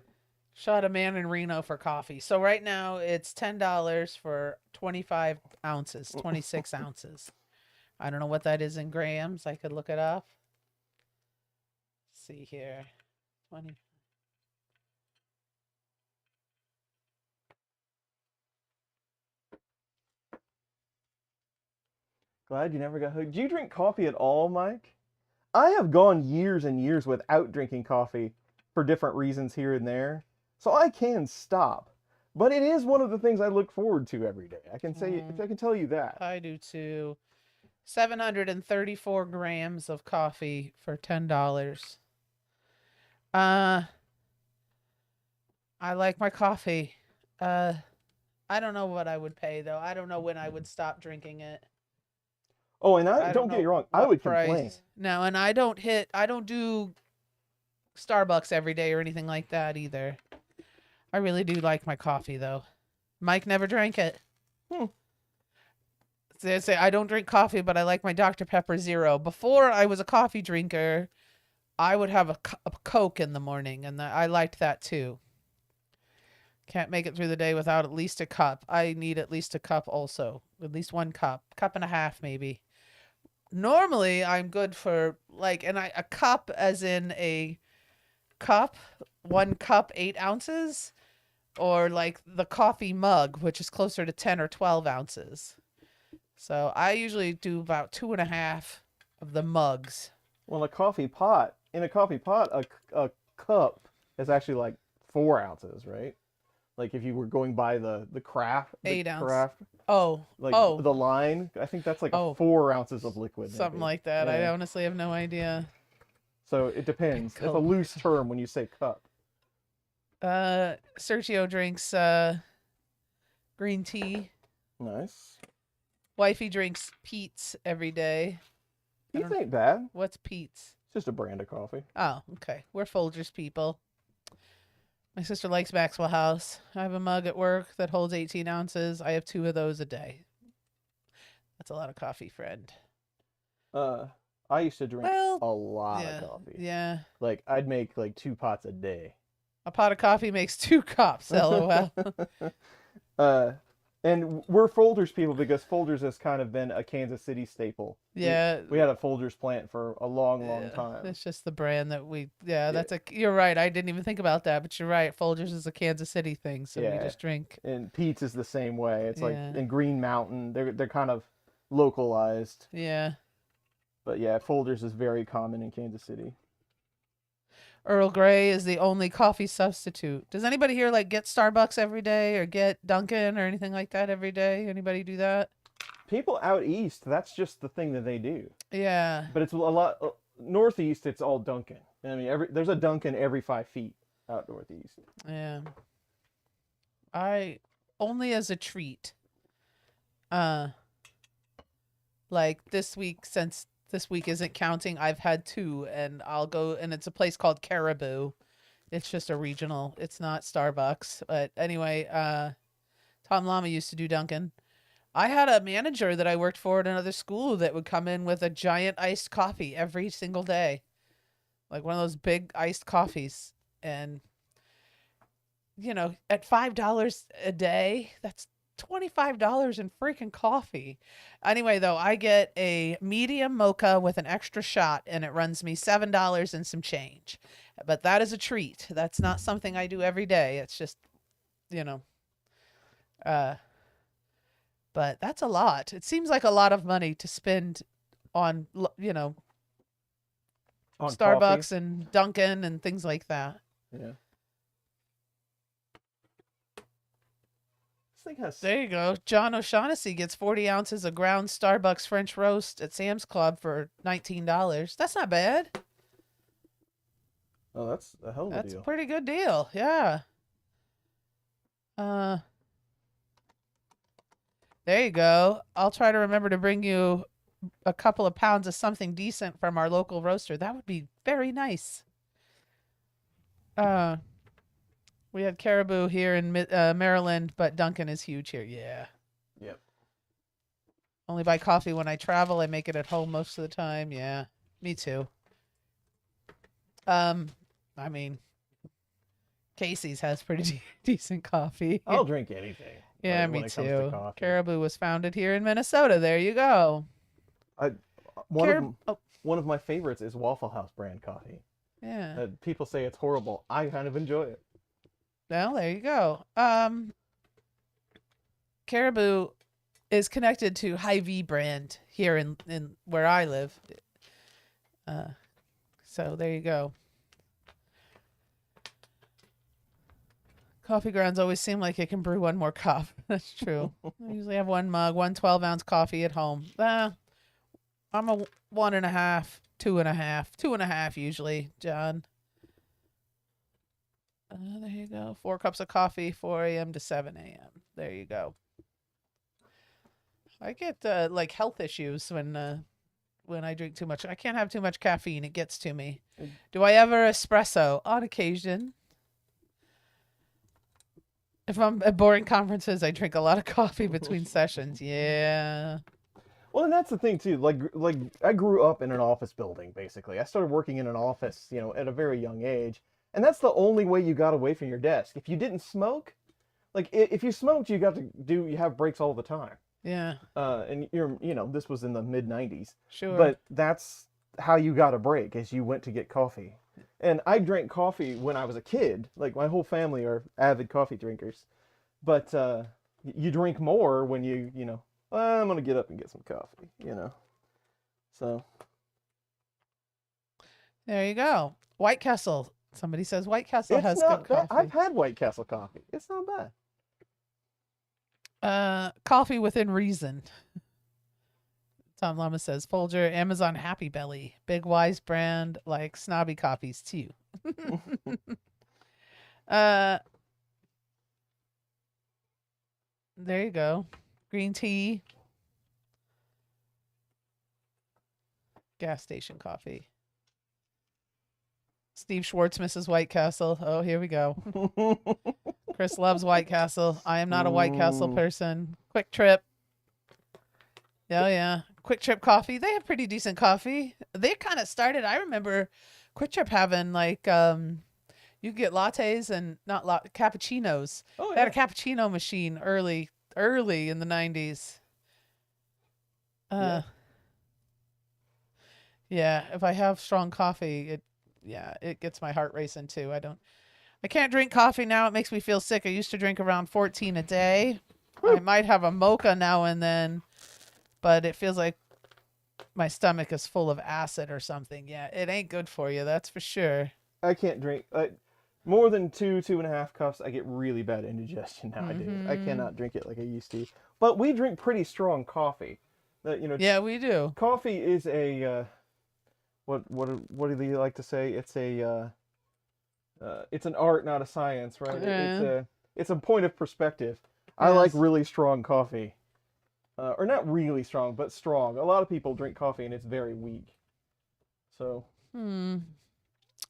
Shot a man in Reno for coffee. So right now it's $10 for 25 ounces, 26 ounces. I don't know what that is in grams. I could look it up. Let's see here. 20. Glad you never got hooked. Do you drink coffee at all, Mike? I have gone years and years without drinking coffee for different reasons here and there. So I can stop. But it is one of the things I look forward to every day. I can tell you that. I do too. 734 grams of coffee for $10. I like my coffee. I don't know what I would pay though. I don't know when I would stop drinking it. Oh, and don't get me wrong, I would complain. No, and I don't do Starbucks every day or anything like that either. I really do like my coffee though. Mike never drank it. They say I don't drink coffee, but I like my Dr. Pepper Zero. Before I was a coffee drinker, I would have a Coke in the morning, and I liked that too. Can't make it through the day without at least a cup. I need at least a cup also. At least 1 cup. Cup and a half maybe. Normally, I'm good for a cup as in a cup, 1 cup, 8 ounces, or like the coffee mug, which is closer to 10 or 12 ounces. So I usually do about 2.5 of the mugs. Well, in a coffee pot, a cup is actually like 4 ounces, right? Like if you were going by the craft, the 8 ounce. craft, Oh, like oh, the line, I think that's like oh, 4 ounces of liquid, something maybe. like that. I Yeah. honestly have no idea. So it depends. It's a Pickle. loose term when you say cup. Sergio drinks green tea. Nice. Wifey drinks Pete's every day. These ain't bad. What's Pete's? It's just a brand of coffee. Oh, okay. We're Folgers people. My sister likes Maxwell House. I have a mug at work that holds 18 ounces. I have 2 of those a day. That's a lot of coffee, friend. I used to drink Well, a lot yeah, of coffee. yeah. Like I'd make like 2 pots a day. A pot of coffee makes 2 cups. LOL. And we're Folgers people because Folgers has kind of been a Kansas City staple. Yeah. We had a Folgers plant for a long, long time. It's just the brand that we. Yeah, that's You're right. I didn't even think about that, but you're right. Folgers is a Kansas City thing, so we just drink. And Pete's is the same way. It's like Yeah. in Green Mountain, they're kind of localized. Yeah. But yeah, Folgers is very common in Kansas City. Earl Grey is the only coffee substitute. Does anybody here like get Starbucks every day or get Dunkin' or anything like that every day? Anybody do that? People out east, that's just the thing that they do. Yeah. But it's a lot northeast. It's all Dunkin'. I mean, there's a Dunkin' every 5 feet out northeast. Yeah. I only as a treat. Like this week, since this week isn't counting, I've had 2, and I'll go, and it's a place called Caribou. It's just a regional. It's not Starbucks, but anyway, Tom Lama used to do Dunkin'. I had a manager that I worked for at another school that would come in with a giant iced coffee every single day, like one of those big iced coffees, and at $5 a day, that's $25 in freaking coffee. Anyway, though, I get a medium mocha with an extra shot, and it runs me $7 and some change. But that is a treat. That's not something I do every day. It's just, but that's a lot. It seems like a lot of money to spend on, On Starbucks coffee. and Dunkin' and things like that. Yeah. This thing has. There you go. John O'Shaughnessy gets 40 ounces of ground Starbucks French roast at Sam's Club for $19. That's not bad. Oh, that's a hell of a That's deal. a pretty good deal. Yeah. There you go. I'll try to remember to bring you a couple of pounds of something decent from our local roaster. That would be very nice. We had Caribou here in Maryland, but Dunkin' is huge here. Yeah. Yep. Only buy coffee when I travel. I make it at home most of the time. Yeah, me too. I mean, Casey's has pretty decent coffee. I'll drink anything. Yeah, when me it comes to too. coffee. Caribou was founded here in Minnesota. There you go. One of my favorites is Waffle House brand coffee. Yeah. People say it's horrible. I kind of enjoy it. Well, there you go. Caribou is connected to Hy-Vee brand here in where I live. So there you go. Coffee grounds always seem like it can brew one more cup. That's true. I usually have one mug, 12-ounce coffee at home. I'm a 1.5, 2.5, 2.5 usually, John. There you go. 4 cups of coffee, 4 a.m. to 7 a.m. There you go. I get like health issues when I drink too much. I can't have too much caffeine. It gets to me. Do I ever espresso? On occasion. If I'm at boring conferences, I drink a lot of coffee between sessions. Yeah. Well, and that's the thing too. Like I grew up in an office building. Basically, I started working in an office, at a very young age, and that's the only way you got away from your desk. If you didn't smoke, like if you smoked, you have breaks all the time. Yeah. And this was in the mid '90s. Sure. But that's how you got a break, is you went to get coffee. And I drank coffee when I was a kid. Like my whole family are avid coffee drinkers. But you drink more when I'm gonna get up and get some coffee. So there you go. White Castle. Somebody says White Castle It's has not good bad. coffee. I've had White Castle coffee. It's not bad. Coffee within reason. Tom Lama says Folger, Amazon Happy Belly, Big Wise brand, like snobby coffees too. There you go. Green tea. Gas station coffee. Steve Schwartz misses White Castle. Oh, here we go. Chris loves White Castle. I am not a White Castle person. Quick Trip. Oh, yeah. Quick Trip coffee. They have pretty decent coffee. They kind of started, I remember Quick Trip having like, you could get lattes and not cappuccinos. Oh, They had a cappuccino machine early in the 90s. Yeah, if I have strong coffee, it gets my heart racing too. I can't drink coffee now. It makes me feel sick. I used to drink around 14 a day. I might have a mocha now and then, but it feels like my stomach is full of acid or something. Yeah, it ain't good for you. That's for sure. I can't drink more than 2.5 cups. I get really bad indigestion nowadays. I cannot drink it like I used to. But we drink pretty strong coffee. Yeah, we do. Coffee is a what do they like to say? It's it's an art, not a science, right? It's a point of perspective. I like really strong coffee, or not really strong, but strong. A lot of people drink coffee and it's very weak. So.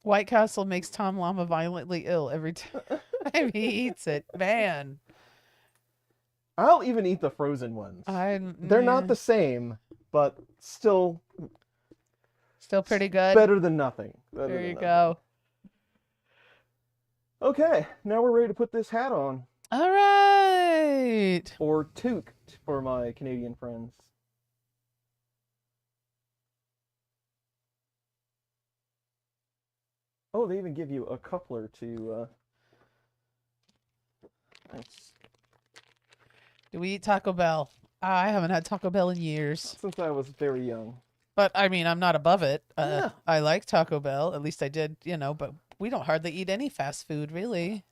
White Castle makes Tom Llama violently ill every time he eats it. Man. I'll even eat the frozen ones. They're not the same, but still pretty good. Better than nothing. There you go. Okay, now we're ready to put this hat on. All right. Or toque for my Canadian friends. Oh, they even give you a coupler to nice. Do we eat Taco Bell? I haven't had Taco Bell in years. Since I was very young. But, I mean, I'm not above it. Yeah. I like Taco Bell. At least I did, but we don't hardly eat any fast food, really.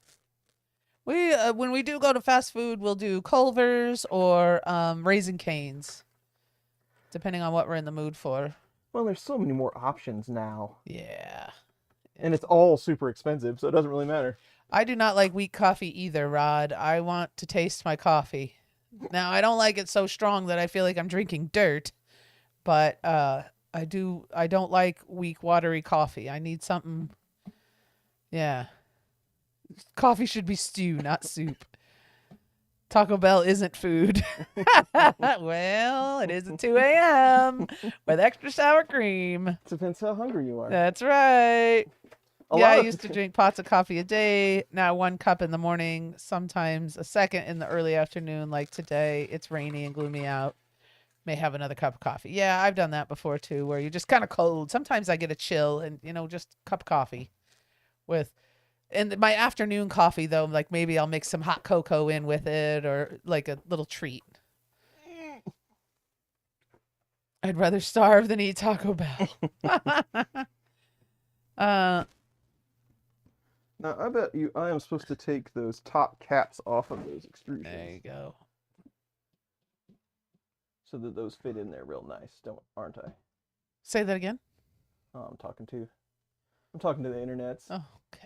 We when we do go to fast food, we'll do Culver's or Raising Cane's, depending on what we're in the mood for. Well, there's so many more options now. Yeah. And it's all super expensive, so it doesn't really matter. I do not like weak coffee either, Rod. I want to taste my coffee. Now, I don't like it so strong that I feel like I'm drinking dirt, but I don't like weak, watery coffee. I need something. Yeah. Coffee should be stew, not soup. Taco Bell isn't food. Well, it is at 2 a.m. with extra sour cream. Depends how hungry you are. That's right. I used to drink pots of coffee a day. Now 1 cup in the morning, sometimes a second in the early afternoon. Like today, it's rainy and gloomy out. May have another cup of coffee. Yeah, I've done that before too, where you're just kind of cold. Sometimes I get a chill and, just a cup of coffee with... And my afternoon coffee, though, like maybe I'll mix some hot cocoa in with it or like a little treat. I'd rather starve than eat Taco Bell. Now, I bet I am supposed to take those top caps off of those extrusions. There you go. So that those fit in there real nice, aren't I? Say that again? Oh, I'm talking to the internets. Oh, okay.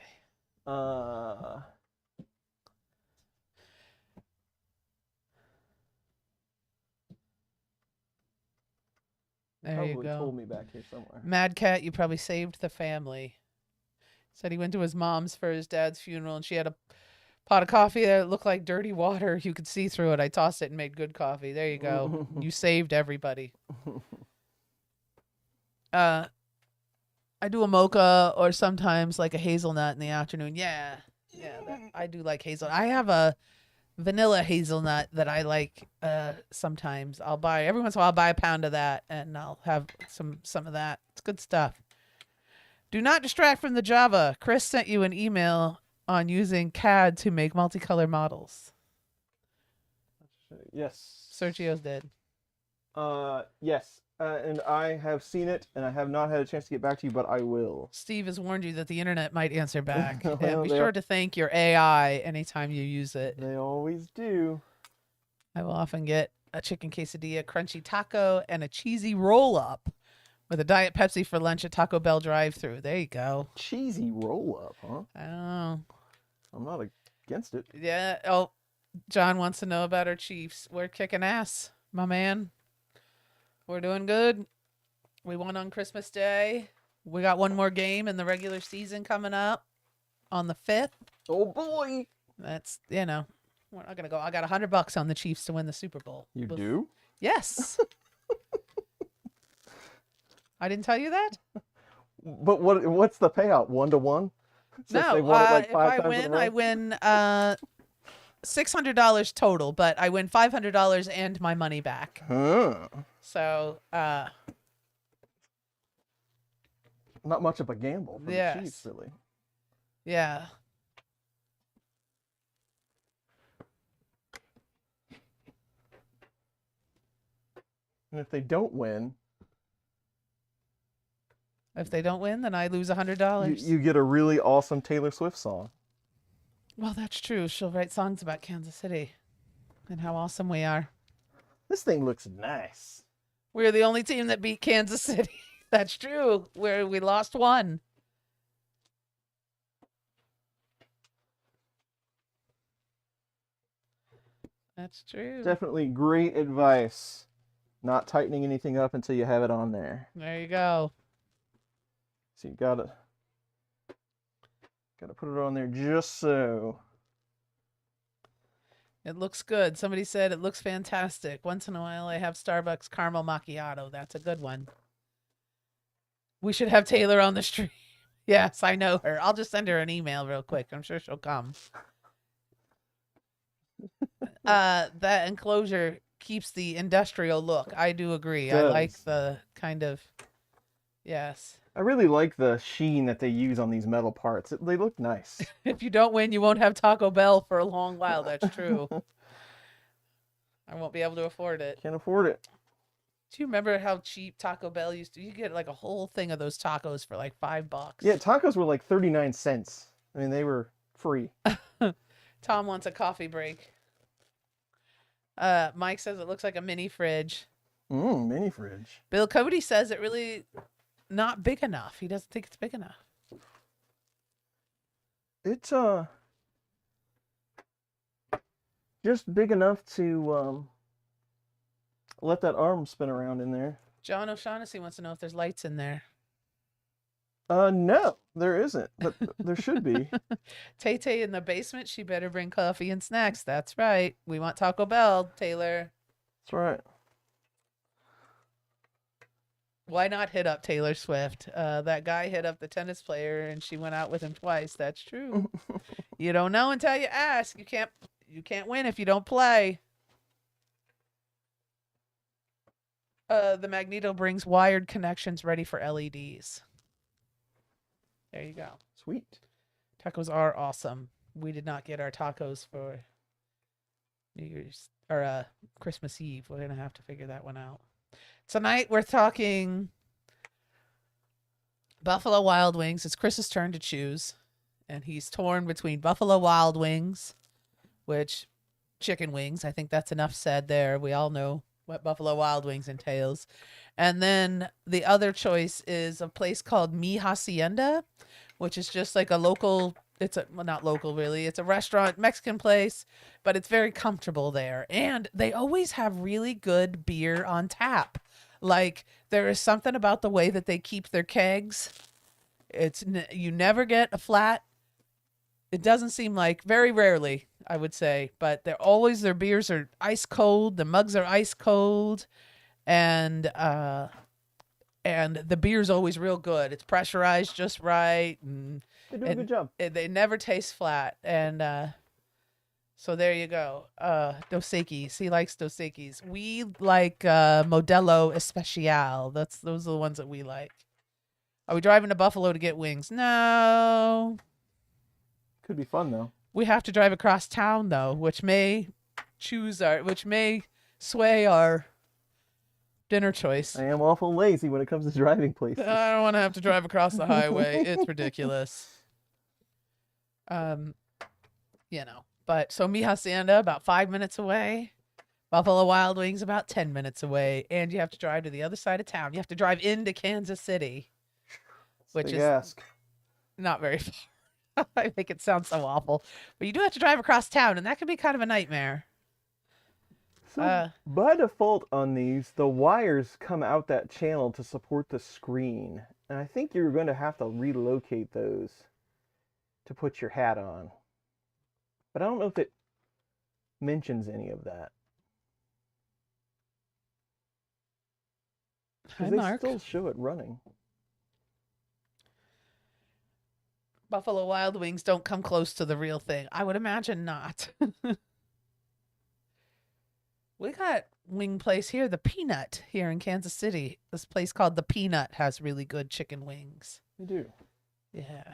There you go. Told me back here somewhere. Mad Cat, you probably saved the family. Said he went to his mom's for his dad's funeral, and she had a pot of coffee that looked like dirty water. You could see through it. I tossed it and made good coffee. There you go. You saved everybody. I do a mocha or sometimes like a hazelnut in the afternoon. Yeah, I do like hazelnut. I have a vanilla hazelnut that I like. Sometimes every once in a while I'll buy a pound of that and I'll have some of that. It's good stuff. Do not distract from the Java. Chris sent you an email on using CAD to make multicolor models. Yes. Sergio's did. Yes. and I have seen it, and I have not had a chance to get back to you, but I will. Steve has warned you that the internet might answer back. Well, And be they- sure to thank your AI anytime you use it. They always do. I will often get a chicken quesadilla, crunchy taco, and a cheesy roll up with a Diet Pepsi for lunch at Taco Bell drive-thru. There you go. Cheesy roll-up, huh? I don't know. I'm not against it. Yeah. Oh, John wants to know about our Chiefs. We're kicking ass, my man. We're doing good. We won on Christmas Day. We got one more game in the regular season coming up on the 5th. Oh, boy. That's, we're not going to go. I got $100 on the Chiefs to win the Super Bowl. You do? Yes. I didn't tell you that? But what's the payout? 1-to-1? Since No, they won it like if 5 I times in a win, row? I win $600 total, but I win $500 and my money back. Huh. So, Not much of a gamble for Yes. the Chiefs, really. yeah. And if they don't win, If they don't win, then I lose $100. you get a really awesome Taylor Swift song. Well, that's true. She'll write songs about Kansas City and how awesome we are. This thing looks nice. We're the only team that beat Kansas City. That's true. We lost one. That's true. Definitely great advice. Not tightening anything up until you have it on there. There you go. So you gotta put it on there just so. It looks good. Somebody said it looks fantastic. Once in a while, I have Starbucks caramel macchiato. That's a good one. We should have Taylor on the stream. Yes, I know her. I'll just send her an email real quick. I'm sure she'll come. That enclosure keeps the industrial look. I do agree. I like Does. the kind of, yes. I really like the sheen that they use on these metal parts. They look nice. If you don't win, you won't have Taco Bell for a long while. That's true. I won't be able to afford it. Can't afford it. Do you remember how cheap Taco Bell used to? You get like a whole thing of those tacos for like $5. Yeah, tacos were like 39 cents. I mean, they were free. Tom wants a coffee break. Mike says it looks like a mini fridge. Mini fridge. Bill Cody says it really not big enough. He doesn't think it's big enough. It's just big enough to let that arm spin around in there. John O'Shaughnessy wants to know if there's lights in there. No, there isn't, but there should be. Tay in the basement, she better bring coffee and snacks. That's right. We want Taco Bell, Taylor. That's right. Why not hit up Taylor Swift? That guy hit up the tennis player and she went out with him twice. That's true. You don't know until you ask. You can't win if you don't play. The Magneto brings wired connections ready for LEDs. There you go. Sweet. Tacos are awesome. We did not get our tacos for New Year's or Christmas Eve. We're gonna have to figure that one out. Tonight we're talking Buffalo Wild Wings. It's Chris's turn to choose, and he's torn between Buffalo Wild Wings, which chicken wings. I think that's enough said there. We all know what Buffalo Wild Wings entails. And then the other choice is a place called Mi Hacienda, which is just like a local, well, not local really. It's a restaurant, Mexican place, but it's very comfortable there. And they always have really good beer on tap. Like there is something about the way that they keep their kegs. You never get a flat. It doesn't seem like, very rarely, I would say, but their beers are ice cold. The mugs are ice cold. And the beer's always real good. It's pressurized just right. And They do a good job. they never taste flat. And so there you go. Dos Equis. He likes Dos Equis. We like Modelo Especial. Those are the ones that we like. Are we driving to Buffalo to get wings? No. Could be fun though. We have to drive across town though, which may sway our dinner choice. I am awful lazy when it comes to driving places. I don't want to have to drive across the highway. It's ridiculous. But so Mi Hacienda about 5 minutes away. Buffalo Wild Wings about 10 minutes away, and you have to drive to the other side of town. You have to drive into Kansas City, which Big is ask. not very far. I make it sound so awful, but you do have to drive across town, and that can be kind of a nightmare. So by default on these, the wires come out that channel to support the screen, and I think you're going to have to relocate those to put your hat on. But I don't know if it mentions any of that. Hi, They Mark. still show it running. Buffalo Wild Wings don't come close to the real thing. I would imagine not. We got wing place here, the Peanut, here in Kansas City. This place called the Peanut has really good chicken wings. They do. Yeah.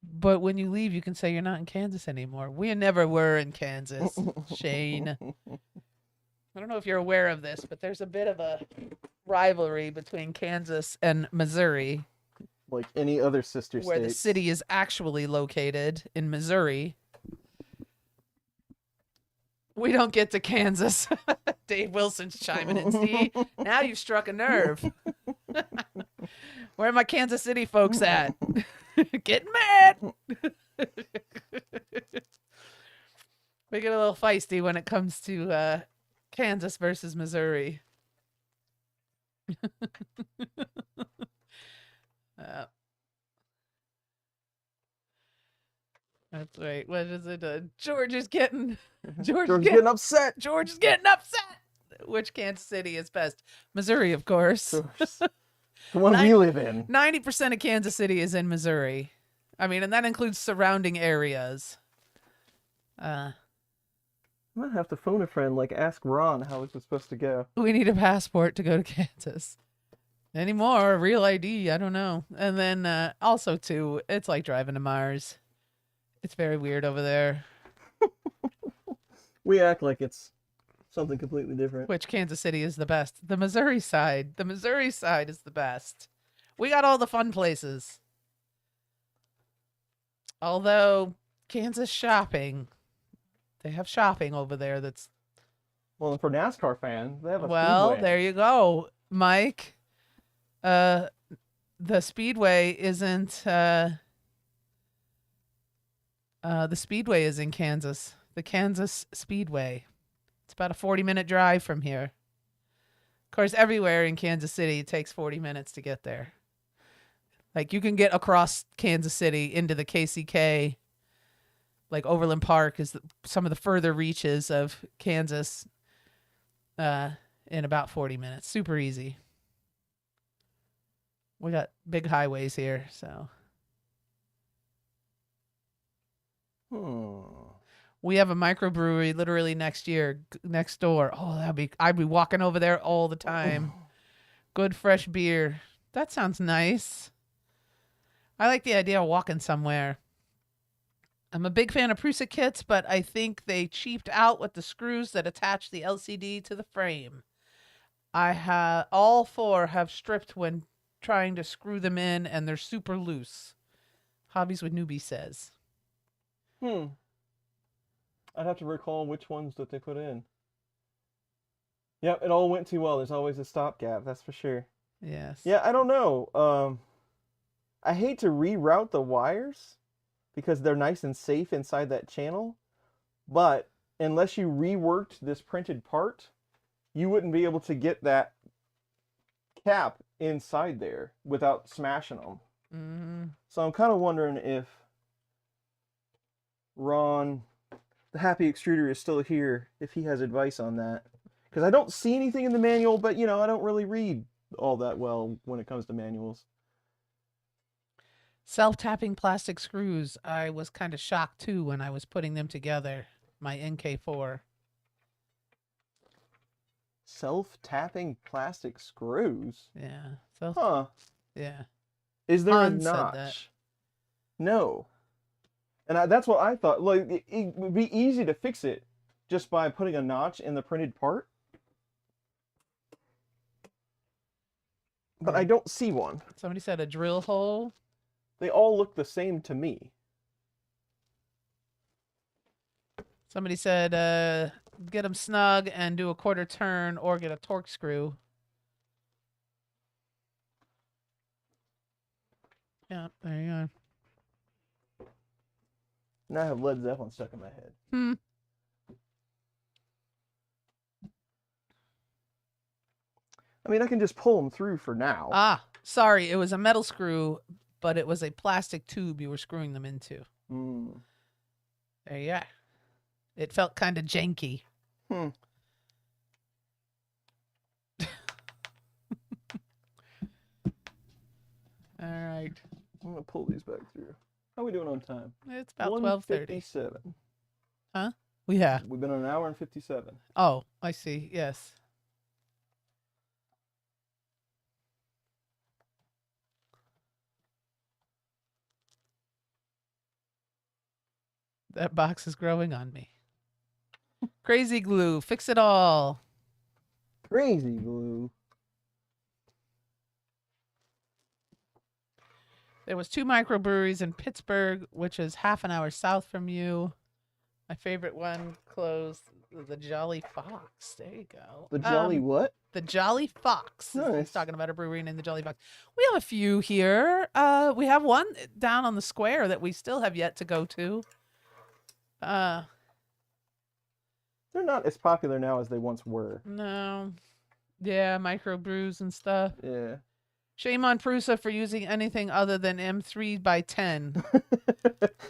But when you leave, you can say you're not in Kansas anymore. We never were in Kansas, Shane. I don't know if you're aware of this, but there's a bit of a rivalry between Kansas and Missouri, Like any other sister where the states. city is actually located in Missouri. We don't get to Kansas. Dave Wilson's chiming in. See, now you've struck a nerve. Where are my Kansas City folks at? Getting mad. We get a little feisty when it comes to Kansas versus Missouri. That's right. What is it? George is getting upset. George is getting upset. Which Kansas City is best? Missouri, of course. The one we live in. 90% of Kansas City is in Missouri. I mean, and that includes surrounding areas. I might have to phone a friend, like ask Ron how this is supposed to go. We need a passport to go to Kansas. Anymore, a real ID, I don't know. And then also, too, it's like driving to Mars. It's very weird over there. We act like it's something completely different. Which Kansas City is the best? The Missouri side. The Missouri side is the best. We got all the fun places. Although, Kansas shopping. They have shopping over there that's... Well, and for NASCAR fans, they have a Well, speedway. there you go, Mike. The Speedway isn't... the Speedway is in Kansas. The Kansas Speedway. It's about a 40-minute drive from here. Of course, everywhere in Kansas City, it takes 40 minutes to get there. Like, you can get across Kansas City into the KCK. Like, Overland Park is some of the further reaches of Kansas in about 40 minutes. Super easy. We got big highways here, so... We have a microbrewery literally next door. Oh, I'd be walking over there all the time. Good fresh beer. That sounds nice. I like the idea of walking somewhere. I'm a big fan of Prusa kits, but I think they cheaped out with the screws that attach the LCD to the frame. All four have stripped when trying to screw them in, and they're super loose. Hobbies with Newbie says. I'd have to recall which ones that they put in. Yep, it all went too well. There's always a stopgap, that's for sure. Yes. Yeah, I don't know. I hate to reroute the wires because they're nice and safe inside that channel, but unless you reworked this printed part, you wouldn't be able to get that cap inside there without smashing them. Mm-hmm. So I'm kind of wondering if Ron, the Happy Extruder, is still here, if he has advice on that. Because I don't see anything in the manual, but, you know, I don't really read all that well when it comes to manuals. Self-tapping plastic screws. I was kind of shocked, too, when I was putting them together. My NK4. Self-tapping plastic screws? Yeah. Huh. Yeah. Is there Han a said notch? that. No. And that's what I thought. Like, it would be easy to fix it just by putting a notch in the printed part. but I don't see one. Somebody said a drill hole. They all look the same to me. Somebody said get them snug and do a quarter turn or get a torque screw. Yeah, there you go. Now I have Led Zeppelin stuck in my head. I mean, I can just pull them through for now. Ah, sorry. It was a metal screw, but it was a plastic tube you were screwing them into. There you are. It felt kind of janky. Hmm. All right. I'm going to pull these back through. How are we doing on time? It's about 12:30. 57. Huh? Yeah. We've been on an hour and 57. Oh, I see. Yes. That box is growing on me. Crazy glue. Fix it all. Crazy glue. There was 2 microbreweries in Pittsburgh, which is half an hour south from you. My favorite one closed, the Jolly Fox. There you go. The Jolly what? The Jolly Fox. Nice. He's talking about a brewery named the Jolly Fox. We have a few here. We have one down on the square that we still have yet to go to. They're not as popular now as they once were. No. Yeah, microbrews and stuff. Yeah. Shame on Prusa for using anything other than M3 by 10.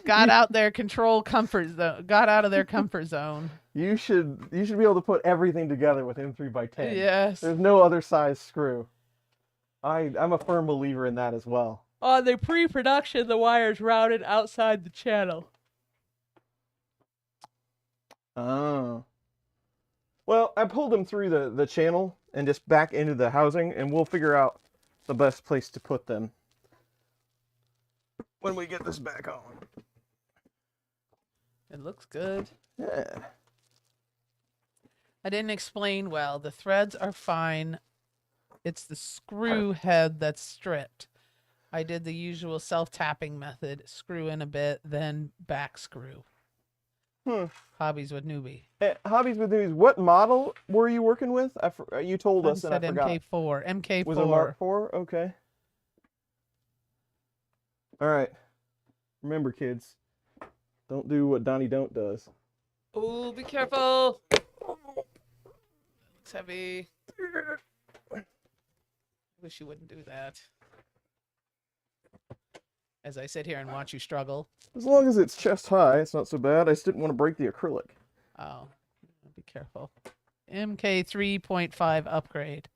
Got out their comfort zone. You should be able to put everything together with M3 by 10. Yes. There's no other size screw. I'm a firm believer in that as well. On the pre-production, the wires routed outside the channel. Oh. Well, I pulled them through the channel and just back into the housing, and we'll figure out the best place to put them when we get this back on. It looks good. Yeah. I didn't explain well. The threads are fine. It's the screw head that's stripped. I did the usual self-tapping method. Screw in a bit, then back screw. Hobbies with Newbie. Hobbies with Newbies. What model were you working with? You told us, and I forgot. MK4. MK4. Was it Mark 4? Okay. All right. Remember, kids, don't do what Donnie Don't does. Oh, be careful. Looks heavy. Wish you wouldn't do that. As I sit here and watch you struggle. As long as it's chest high, it's not so bad. I just didn't want to break the acrylic. Oh, be careful. MK 3.5 upgrade.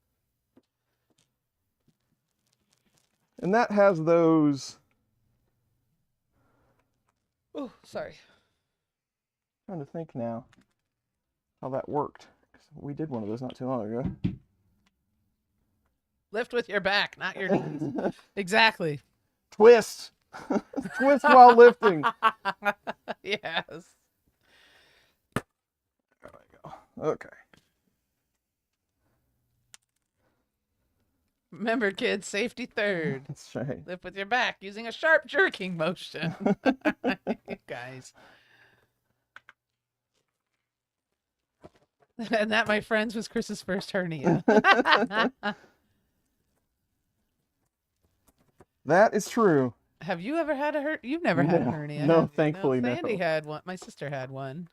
And that has those... Oh, sorry. I'm trying to think now how that worked. We did one of those not too long ago. Lift with your back, not your knees. Exactly. Twist! Twist while lifting. Yes. There we go. Okay. Remember, kids, safety third. That's right. Lift with your back using a sharp jerking motion. You guys. And that, my friends, was Chris's first hernia. That is true. Have you ever had a hernia? You've never had a hernia. No, have you? thankfully no. Sandy had one. My sister had one.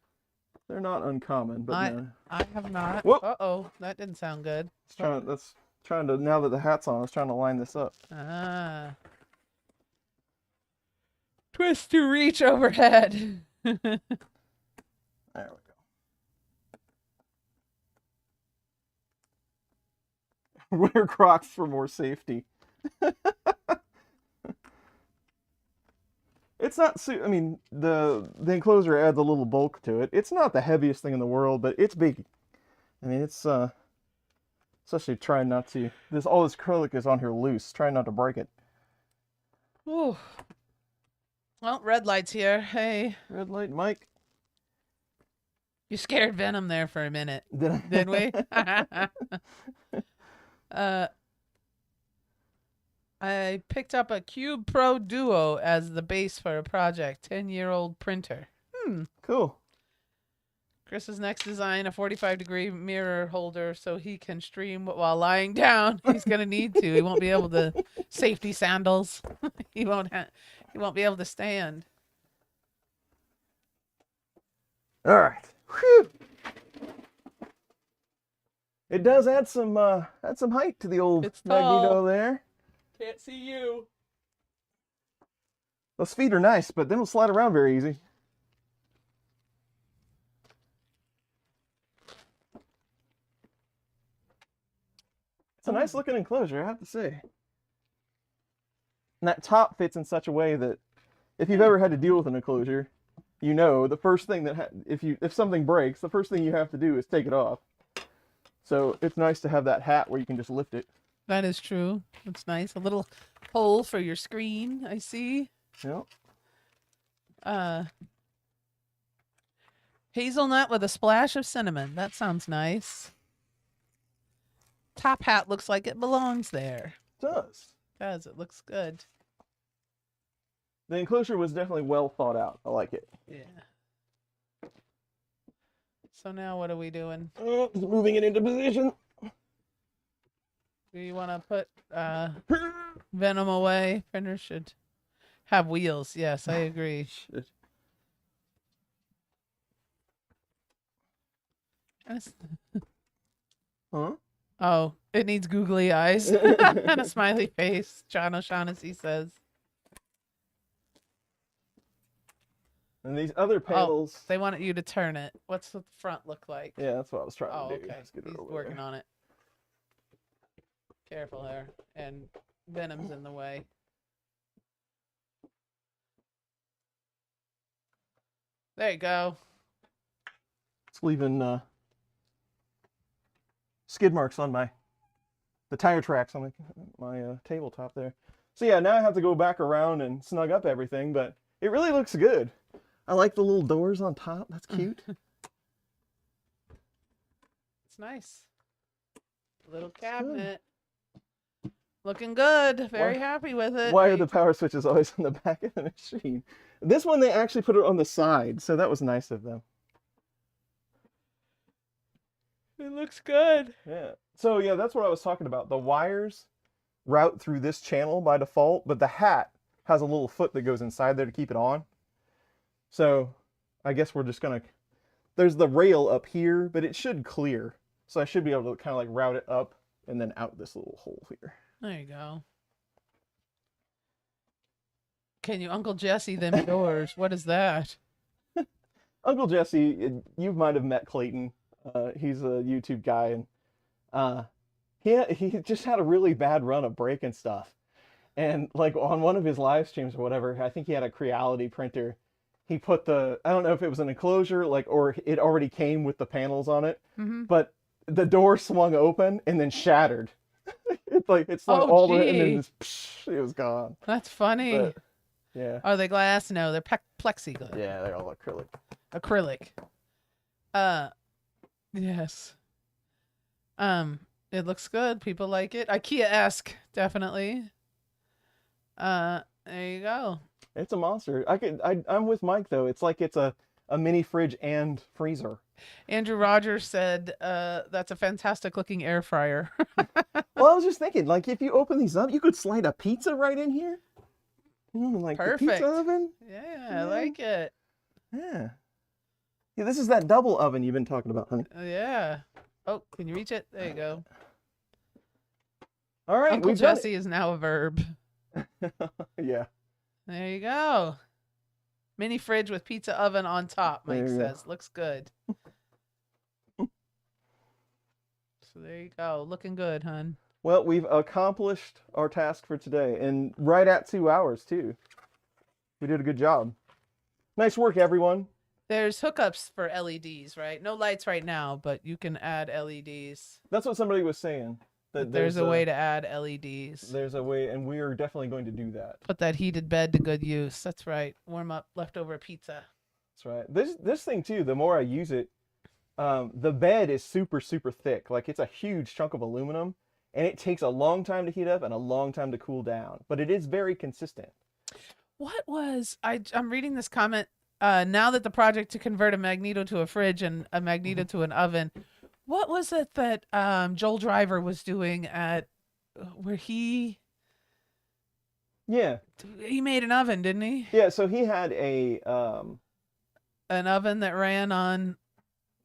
They're not uncommon, but no. I have not. Whoop. Uh-oh, that didn't sound good. That's trying to, now that the hat's on, I was trying to line this up. Ah. Twist to reach overhead. There we go. Wear Crocs for more safety. It's not, I mean, the enclosure adds a little bulk to it. It's not the heaviest thing in the world, but it's big. I mean, it's, especially trying not to, all this acrylic is on here loose. Trying not to break it. Ooh. Well, red light's here. Hey. Red light, Mike. You scared Venom there for a minute. Did I? Did we? I picked up a Cube Pro Duo as the base for a project. 10-year-old printer. Cool. Chris's next design, a 45-degree mirror holder so he can stream while lying down. He's going to need to. He won't be able to. Safety sandals. He won't be able to stand. All right. Whew. It does add some height to the old It's Magneto tall. there. Can't see you. Those feet are nice, but they don't slide around very easy. It's a nice looking enclosure, I have to say. And that top fits in such a way that if you've ever had to deal with an enclosure, you know the first thing that if something breaks, the first thing you have to do is take it off. So it's nice to have that hat where you can just lift it. That is true. It's nice. A little hole for your screen, I see. Yep. Hazelnut with a splash of cinnamon. That sounds nice. Top hat looks like it belongs there. It does. It looks good. The enclosure was definitely well thought out. I like it. Yeah. So now what are we doing? Oh, just moving it into position. Do you want to put Venom away? Printer should have wheels. Yes, I agree. Huh? Oh, it needs googly eyes and a smiley face. John O'Shaughnessy says. And these other panels. They wanted you to turn it. What's the front look like? Yeah, that's what I was trying Oh, to do. okay. Let's get it He's over working there. on it. Careful there. And Venom's in the way. There you go. It's leaving skid marks on the tire tracks on my tabletop there. So yeah, now I have to go back around and snug up everything, but it really looks good. I like the little doors on top. That's cute. It's nice. Little cabinet. Looking good. Very happy with it. Why are the power switches always on the back of the machine? This one, they actually put it on the side, so that was nice of them. It looks good. Yeah. So yeah, that's what I was talking about. The wires route through this channel by default, but the hat has a little foot that goes inside there to keep it on. So I guess we're just gonna, there's the rail up here, but it should clear. So I should be able to kind of like route it up and then out this little hole here. There you go. Can you Uncle Jesse them doors? What is that? Uncle Jesse, you might have met Clayton. He's a YouTube guy, and he just had a really bad run of breaking stuff. And like on one of his live streams or whatever, I think he had a Creality printer. He put I don't know if it was an enclosure, or it already came with the panels on it, but the door swung open and then shattered. It's like it swung all the way and then just, it was gone. That's funny. But, yeah. Are they glass? No, they're plexiglass. Yeah, they're all acrylic. Acrylic. Yes. It looks good. People like it. IKEA-esque, definitely. There you go. It's a monster. I'm with Mike though. It's like it's a mini fridge and freezer. Andrew Rogers said, that's a fantastic looking air fryer. Well, I was just thinking, like, if you open these up, you could slide a pizza right in here. Like Perfect. the pizza oven. Yeah, I like it. Yeah. Yeah, this is that double oven you've been talking about, honey. Yeah. Oh, can you reach it? There you go. All right, Uncle we've done Jesse is now a verb. it. Yeah. There you go. Mini fridge with pizza oven on top, Mike There you says. Looks good. So there you go. Looking good, hun. Well, we've accomplished our task for today, and right at 2 hours too. We did a good job. Nice work, everyone. There's hookups for LEDs, right? No lights right now, but you can add LEDs. That's what somebody was saying. That There's a way to add LEDs. There's a way, and we are definitely going to do that. Put that heated bed to good use. That's right. Warm up leftover pizza. That's right. This thing too, the more I use it, the bed is super, super thick. Like it's a huge chunk of aluminum, and it takes a long time to heat up and a long time to cool down, but it is very consistent. What was I'm reading this comment now that the project to convert a Magneto to a fridge and a Magneto to an oven. What was it that Joel Driver was doing at where he Yeah. He made an oven, didn't he? Yeah, so he had a An oven that ran on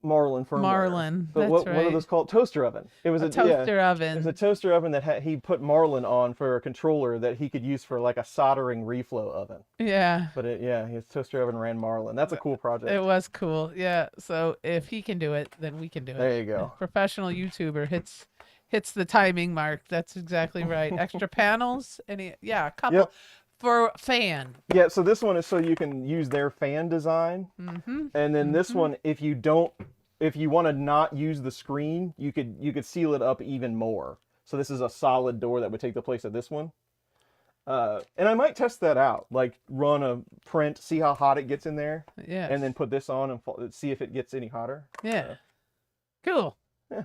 Marlin firmware. Marlin. But That's what right. are those called? Toaster oven. It was a toaster It oven. was a toaster oven that he put Marlin on for a controller that he could use for like a soldering reflow oven. Yeah. But his toaster oven ran Marlin. That's a cool project. It was cool. Yeah. So if he can do it, then we can do it. There you go. Professional YouTuber hits the timing mark. That's exactly right. Extra panels. A couple. Yep. For fan. Yeah, so this one is so you can use their fan design. Mm-hmm. And then this one, if you want to not use the screen, you could seal it up even more. So this is a solid door that would take the place of this one. And I might test that out, like run a print, see how hot it gets in there. Yeah. And then put this on and see if it gets any hotter. Yeah. Cool. Yeah.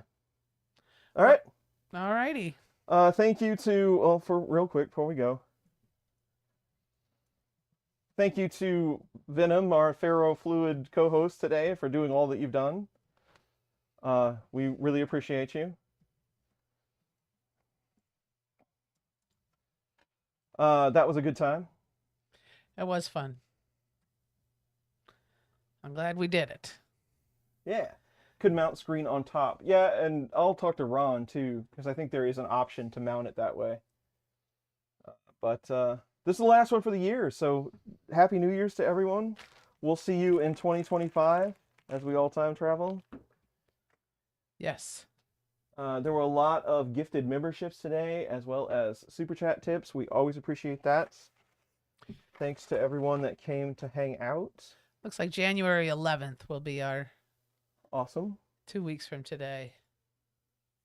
All right. All righty. Thank you to, for real quick before we go. Thank you to Venom, our Ferrofluid co-host today, for doing all that you've done. We really appreciate you. That was a good time. It was fun. I'm glad we did it. Yeah. Could mount screen on top. Yeah, and I'll talk to Ron too, because I think there is an option to mount it that way. But this is the last one for the year, so Happy New Year's to everyone. We'll see you in 2025 as we all time travel. Yes. There were a lot of gifted memberships today, as well as super chat tips. We always appreciate that. Thanks to everyone that came to hang out. Looks like January 11th will be our Awesome. 2 weeks from today.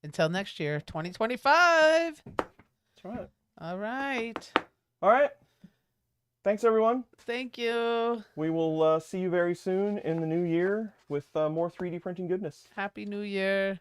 Until next year, 2025. That's right. All right. All right. Thanks, everyone. Thank you. We will see you very soon in the new year with more 3D printing goodness. Happy New Year.